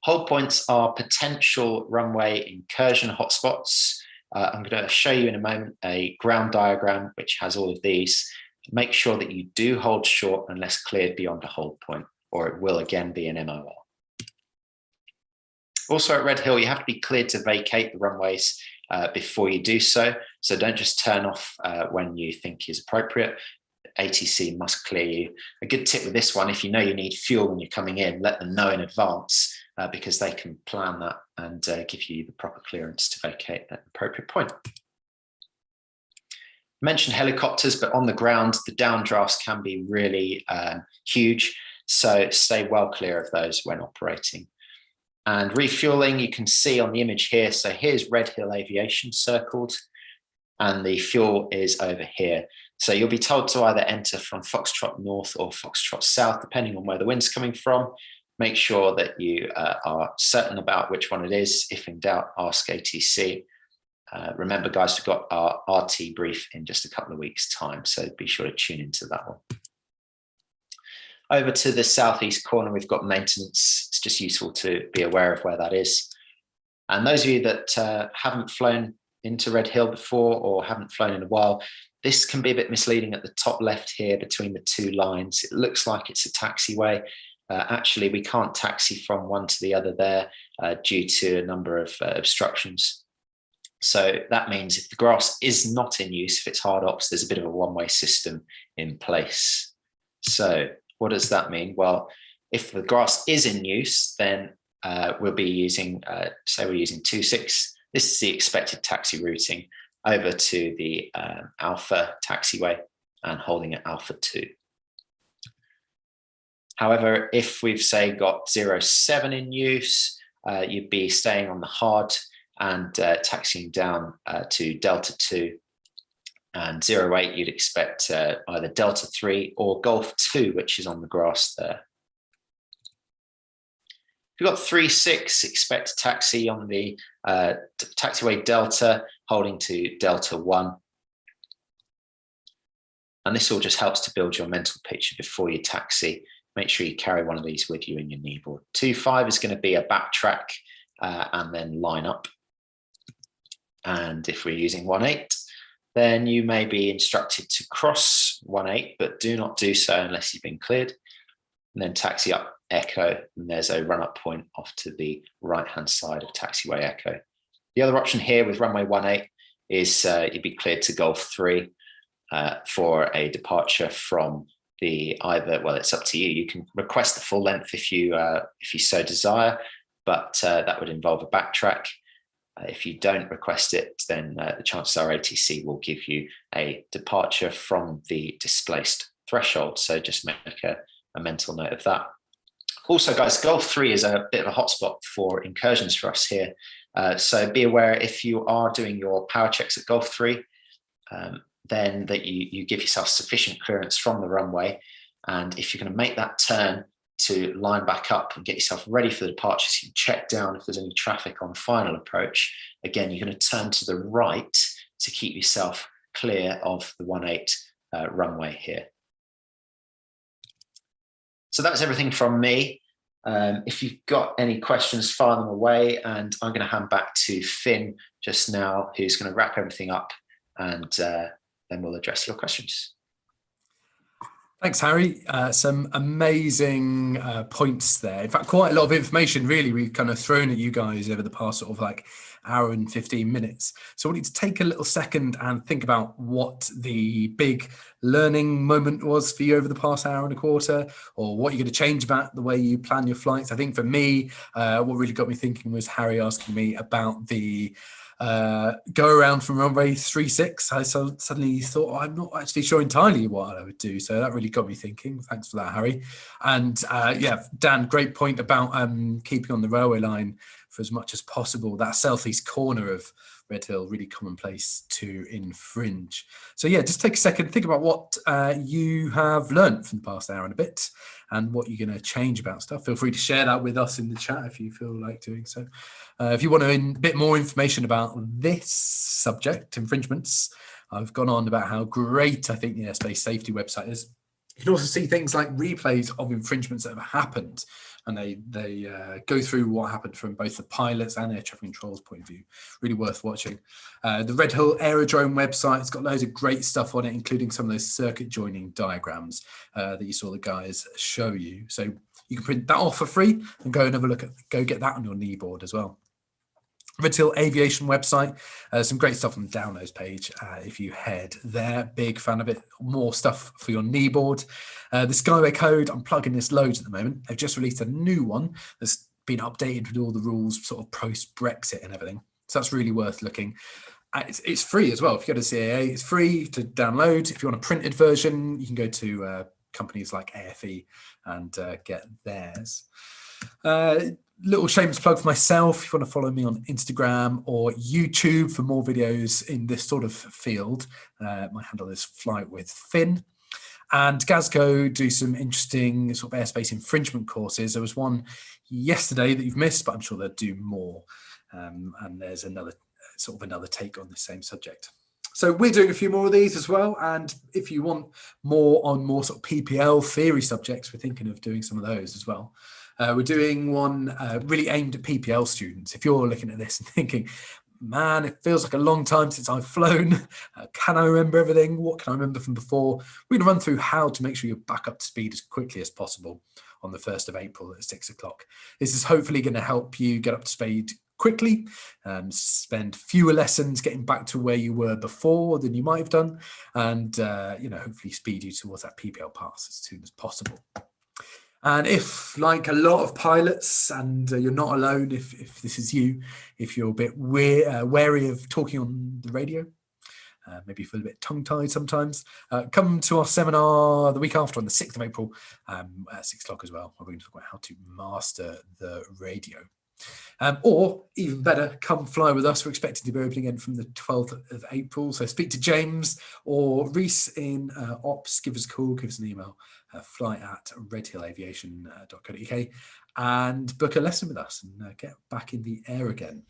Hold points are potential runway incursion hotspots. I'm going to show you in a moment a ground diagram which has all of these. Make sure that you do hold short unless cleared beyond a hold point, or it will again be an MOR. Also at Redhill, you have to be cleared to vacate the runways before you do so. So don't just turn off when you think is appropriate. ATC must clear you. A good tip with this one, if you know you need fuel when you're coming in, let them know in advance because they can plan that and give you the proper clearance to vacate at the appropriate point. I mentioned helicopters, but on the ground, the downdrafts can be really huge. So stay well clear of those when operating. And refueling, you can see on the image here. So here's Redhill Aviation circled, and the fuel is over here. So you'll be told to either enter from Foxtrot North or Foxtrot South, depending on where the wind's coming from. Make sure that you are certain about which one it is. If in doubt, ask ATC. Remember, guys, we've got our RT brief in just a couple of weeks' time, so be sure to tune into that one. Over to the southeast corner, we've got maintenance. It's just useful to be aware of where that is. And those of you that haven't flown into Redhill before or haven't flown in a while, this can be a bit misleading at the top left here between the two lines. It looks like it's a taxiway. Actually, we can't taxi from one to the other there due to a number of obstructions. So that means if the grass is not in use, if it's hard ops, there's a bit of a one-way system in place. So what does that mean? Well, if the grass is in use, then we'll be using, say we're using 2.6. This is the expected taxi routing over to the Alpha taxiway and holding at Alpha 2. However, if we've, say, got 0.7 in use, you'd be staying on the hard and taxiing down to Delta 2. And 0.8, you'd expect either Delta 3 or Golf 2, which is on the grass there. If you've got 3.6, expect a taxi on the taxiway Delta, holding to Delta 1. And this all just helps to build your mental picture before you taxi. Make sure you carry one of these with you in your kneeboard. 2.5 is going to be a backtrack and then line up. And if we're using 1.8, then you may be instructed to cross 1.8, but do not do so unless you've been cleared. And then taxi up Echo, and there's a run-up point off to the right-hand side of taxiway Echo. The other option here with runway 18 is you'd be cleared to Golf 3 for a departure from the either, well, it's up to you. You can request the full length if you so desire, but that would involve a backtrack. If you don't request it, then the chances are ATC will give you a departure from the displaced threshold. So just make a mental note of that. Also, guys, Golf 3 is a bit of a hotspot for incursions for us here. So be aware if you are doing your power checks at Golf 3, then that you give yourself sufficient clearance from the runway. And if you're going to make that turn to line back up and get yourself ready for the departures, you can check down if there's any traffic on final approach. Again, you're going to turn to the right to keep yourself clear of the 18 runway here. So that's everything from me. If you've got any questions, fire them away, and I'm going to hand back to Finn just now, who's going to wrap everything up, and then we'll address your questions. Thanks, Harry. Some amazing points there. In fact, quite a lot of information, really, we've kind of thrown at you guys over the past sort of like hour and 15 minutes. So I want you to take a little second and think about what the big learning moment was for you over the past hour and a quarter, or what you're going to change about the way you plan your flights. I think for me, what really got me thinking was Harry asking me about the go around from runway 36. I suddenly thought, I'm not actually sure entirely what I would do. So that really got me thinking. Thanks for that, Harry. And yeah, Dan, great point about keeping on the railway line for as much as possible. That southeast corner of Redhill, really commonplace to infringe. So yeah, just take a second, think about what you have learned from the past hour and a bit, and what you're going to change about stuff. Feel free to share that with us in the chat if you feel like doing so. If you want a bit more information about this subject, infringements, I've gone on about how great I think the Airspace safety website is. You can also see things like replays of infringements that have happened, and they go through what happened from both the pilots and air traffic control's point of view. Really worth watching. The Redhill Aerodrome website, it's got loads of great stuff on it, including some of those circuit joining diagrams that you saw the guys show you. So you can print that off for free and go and have a look at, go get that on your kneeboard as well. Redhill Aviation website, some great stuff on the downloads page if you head there. Big fan of it. More stuff for your kneeboard. The Skyway Code, I'm plugging this loads at the moment. They've just released a new one that's been updated with all the rules sort of post-Brexit and everything. So that's really worth looking. It's free as well. If you go to CAA, it's free to download. If you want a printed version, you can go to companies like AFE and get theirs. little shameless plug for myself. If you want to follow me on Instagram or YouTube for more videos in this sort of field, my handle is Flight with Finn. And Gazco do some interesting sort of airspace infringement courses. There was one yesterday that you've missed, but I'm sure they'll do more. And there's another take on the same subject. So we're doing a few more of these as well. And if you want more on more sort of PPL theory subjects, we're thinking of doing some of those as well. We're doing one really aimed at PPL students. If you're looking at this and thinking, man, it feels like a long time since I've flown. Can I remember everything? What can I remember from before? We're going to run through how to make sure you're back up to speed as quickly as possible on the 1st of April at 6 o'clock. This is hopefully going to help you get up to speed quickly, spend fewer lessons getting back to where you were before than you might have done, and hopefully speed you towards that PPL pass as soon as possible. And if, like a lot of pilots, and you're not alone if this is you, if you're a bit wary of talking on the radio, maybe you feel a bit tongue-tied sometimes, come to our seminar the week after on the 6th of April at 6 o'clock as well. We're going to talk about how to master the radio. Or even better, come fly with us. We're expecting to be opening again from the 12th of April. So speak to James or Reese in Ops. Give us a call, give us an email, fly@redhillaviation.co.uk, and book a lesson with us and get back in the air again.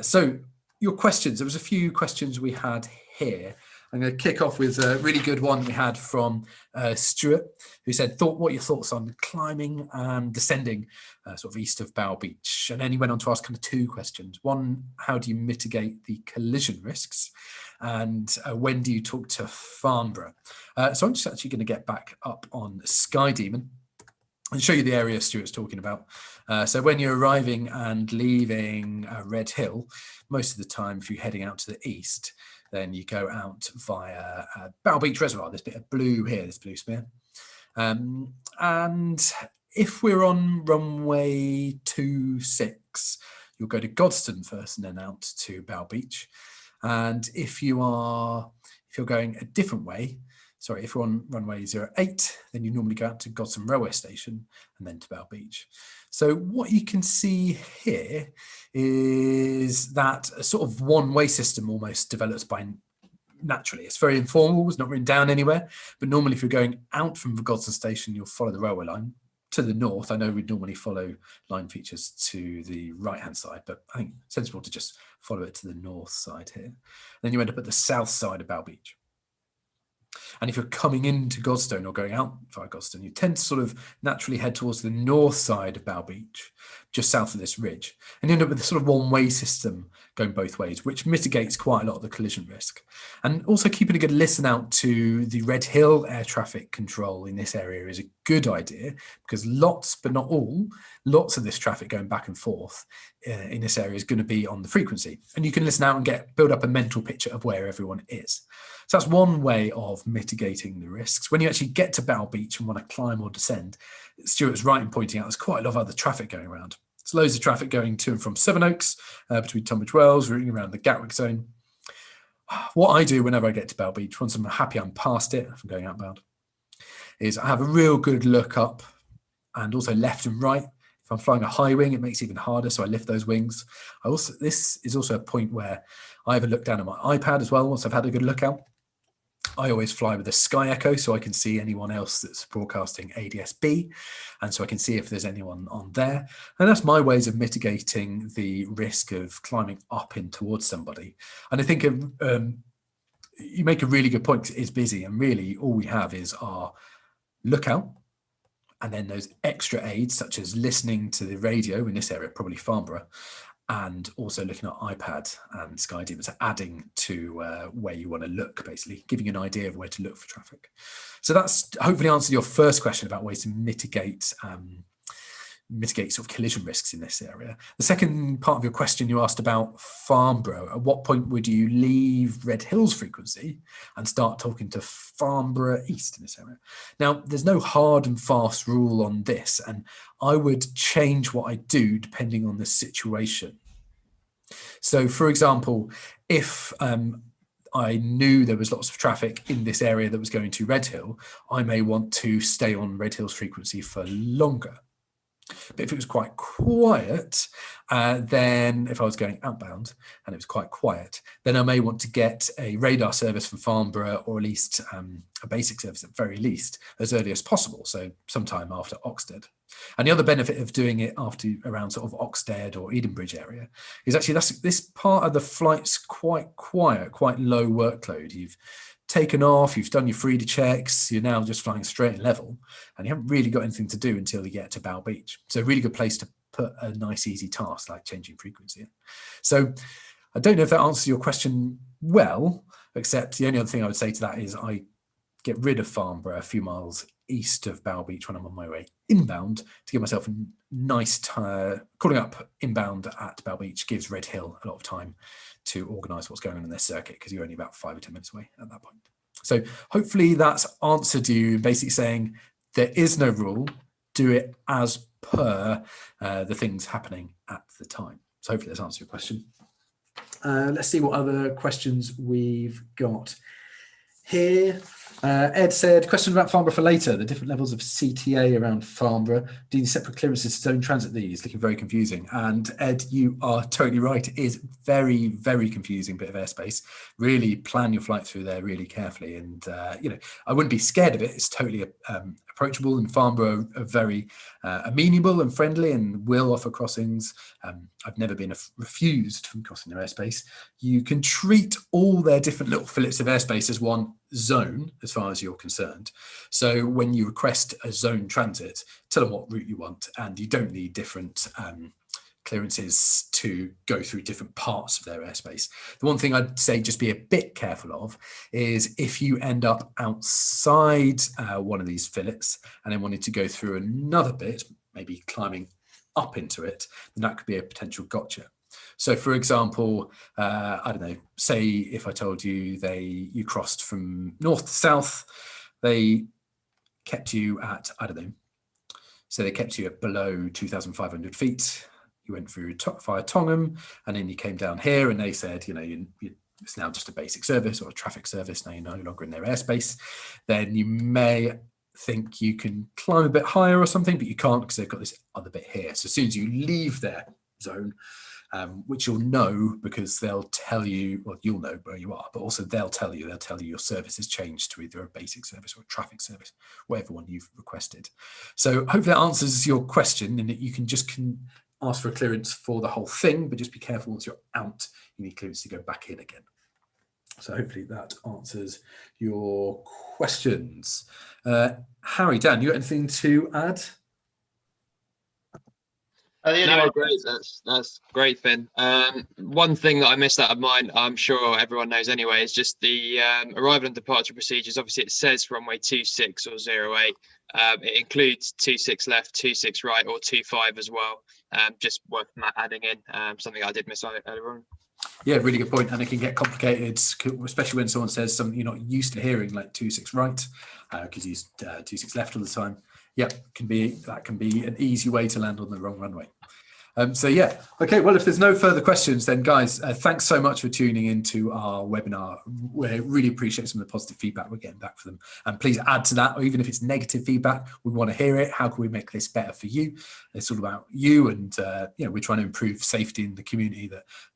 So your questions, there was a few questions we had here. I'm going to kick off with a really good one we had from Stuart, who said, what are your thoughts on climbing and descending sort of east of Bow Beach? And then he went on to ask kind of two questions. One, how do you mitigate the collision risks? And when do you talk to Farnborough? So I'm just actually going to get back up on Sky Demon and show you the area Stuart's talking about. So when you're arriving and leaving Redhill, most of the time, if you're heading out to the east, then you go out via Bow Beach Reservoir, this bit of blue here, this blue smear. And if we're on runway 26, you'll go to Godstone first and then out to Bow Beach. And if you're going a different way, sorry, if you're on runway 08, then you normally go out to Godstone Railway Station and then to Bow Beach. So what you can see here is that a sort of one-way system almost develops by naturally. It's very informal, it's not written down anywhere, but normally if you're going out from the Godstone Station, you'll follow the railway line to the north. I know we'd normally follow line features to the right-hand side, but I think it's sensible to just follow it to the north side here. Then you end up at the south side of Bow Beach. And if you're coming into Godstone or going out via Godstone, you tend to sort of naturally head towards the north side of Bow Beach, just south of this ridge. And you end up with a sort of one-way system going both ways, which mitigates quite a lot of the collision risk. And also keeping a good listen out to the Redhill air traffic control in this area is a good idea, because lots, but not all, lots of this traffic going back and forth in this area is going to be on the frequency. And you can listen out and build up a mental picture of where everyone is. So that's one way of mitigating the risks. When you actually get to Bow Beach and want to climb or descend, Stuart's right in pointing out there's quite a lot of other traffic going around. There's loads of traffic going to and from Sevenoaks, between Tunbridge Wells, routing around the Gatwick zone. What I do whenever I get to Bow Beach, once I'm happy I'm past it, if I'm going outbound, is I have a real good look up and also left and right. If I'm flying a high wing, it makes it even harder, so I lift those wings. This is also a point where I have a look down at my iPad as well once I've had a good look out. I always fly with a Sky Echo so I can see anyone else that's broadcasting ADS-B, and so I can see if there's anyone on there. And that's my ways of mitigating the risk of climbing up in towards somebody. And I think you make a really good point. It's busy, and really all we have is our lookout, and then those extra aids such as listening to the radio in this area, probably Farnborough, and also looking at iPad and Sky Demon, so adding to where you want to look, basically giving you an idea of where to look for traffic. So that's hopefully answered your first question about ways to mitigate sort of collision risks in this area. The second part of your question, you asked about Farnborough. At what point would you leave Redhill's frequency and start talking to Farnborough East in this area? Now, there's no hard and fast rule on this, and I would change what I do depending on the situation. So, for example, if I knew there was lots of traffic in this area that was going to Redhill, I may want to stay on Redhill's frequency for longer. But if it was quite quiet, then if I was going outbound and it was quite quiet, then I may want to get a radar service from Farnborough, or at least a basic service at very least, as early as possible. So sometime after Oxted. And the other benefit of doing it after around sort of Oxted or Edenbridge area is actually this part of the flight's quite quiet, quite low workload. You've taken off, you've done your Frida checks, you're now just flying straight and level, and you haven't really got anything to do until you get to Bow Beach. So a really good place to put a nice easy task like changing frequency in. So I don't know if that answers your question well, except the only other thing I would say to that is I get rid of Farnborough a few miles east of Bow Beach when I'm on my way inbound to give myself a nice calling up inbound at Bow Beach gives Redhill a lot of time to organise what's going on in their circuit, because you're only about 5 or 10 minutes away at that point. So hopefully that's answered you, basically saying there is no rule, do it as per the things happening at the time. So hopefully that's answered your question. Let's see what other questions we've got here. Ed said, question about Farnborough for later, the different levels of CTA around Farnborough. Do you need separate clearances to zone transit these? Looking very confusing. And Ed, you are totally right. It is very, very confusing bit of airspace. Really plan your flight through there really carefully. And, you know, I wouldn't be scared of it. It's totally approachable, and Farnborough are very amenable and friendly and will offer crossings. I've never been refused from crossing their airspace. You can treat all their different little fillets of airspace as one zone as far as you're concerned. So when you request a zone transit, tell them what route you want, and you don't need different clearances to go through different parts of their airspace. The one thing I'd say just be a bit careful of is if you end up outside one of these fillets and then wanted to go through another bit, maybe climbing up into it, then that could be a potential gotcha. So for example, I don't know, say if I told you you crossed from north to south, they kept you at, I don't know, so they kept you at below 2,500 feet. You went through via Tongham, and then you came down here, and they said, you know, it's now just a basic service or a traffic service. Now you're no longer in their airspace. Then you may think you can climb a bit higher or something, but you can't because they've got this other bit here. So as soon as you leave their zone, which you'll know because they'll tell you, well, you'll know where you are, but also they'll tell you your service has changed to either a basic service or a traffic service, whatever one you've requested. So hopefully that answers your question, and that you can just ask for a clearance for the whole thing, but just be careful once you're out, you need clearance to go back in again. So hopefully that answers your questions. Harry, Dan, you got anything to add? No, great. That's great, Finn. One thing that I missed out of mine, I'm sure everyone knows anyway, is just the arrival and departure procedures. Obviously, it says runway 26 or 08. It includes 26 left, 26 right, or 25 as well. Just worth adding in, something I did miss earlier on. Yeah, really good point. And it can get complicated, especially when someone says something you're not used to hearing, like 26 right, because you use 26 left all the time. Yeah, that can be an easy way to land on the wrong runway. So yeah, okay, well, if there's no further questions, then guys, thanks so much for tuning into our webinar. We really appreciate some of the positive feedback we're getting back from them. And please add to that, or even if it's negative feedback, we want to hear it. How can we make this better for you? It's all about you, and you know, we're trying to improve safety in the community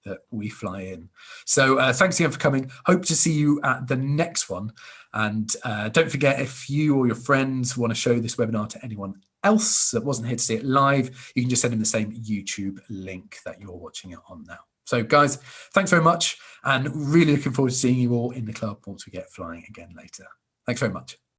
that we fly in. So thanks again for coming. Hope to see you at the next one. And don't forget, if you or your friends want to show this webinar to anyone else that wasn't here to see it live, you can just send them the same YouTube link that you're watching it on now. So guys, thanks very much, and really looking forward to seeing you all in the club once we get flying again later. Thanks very much.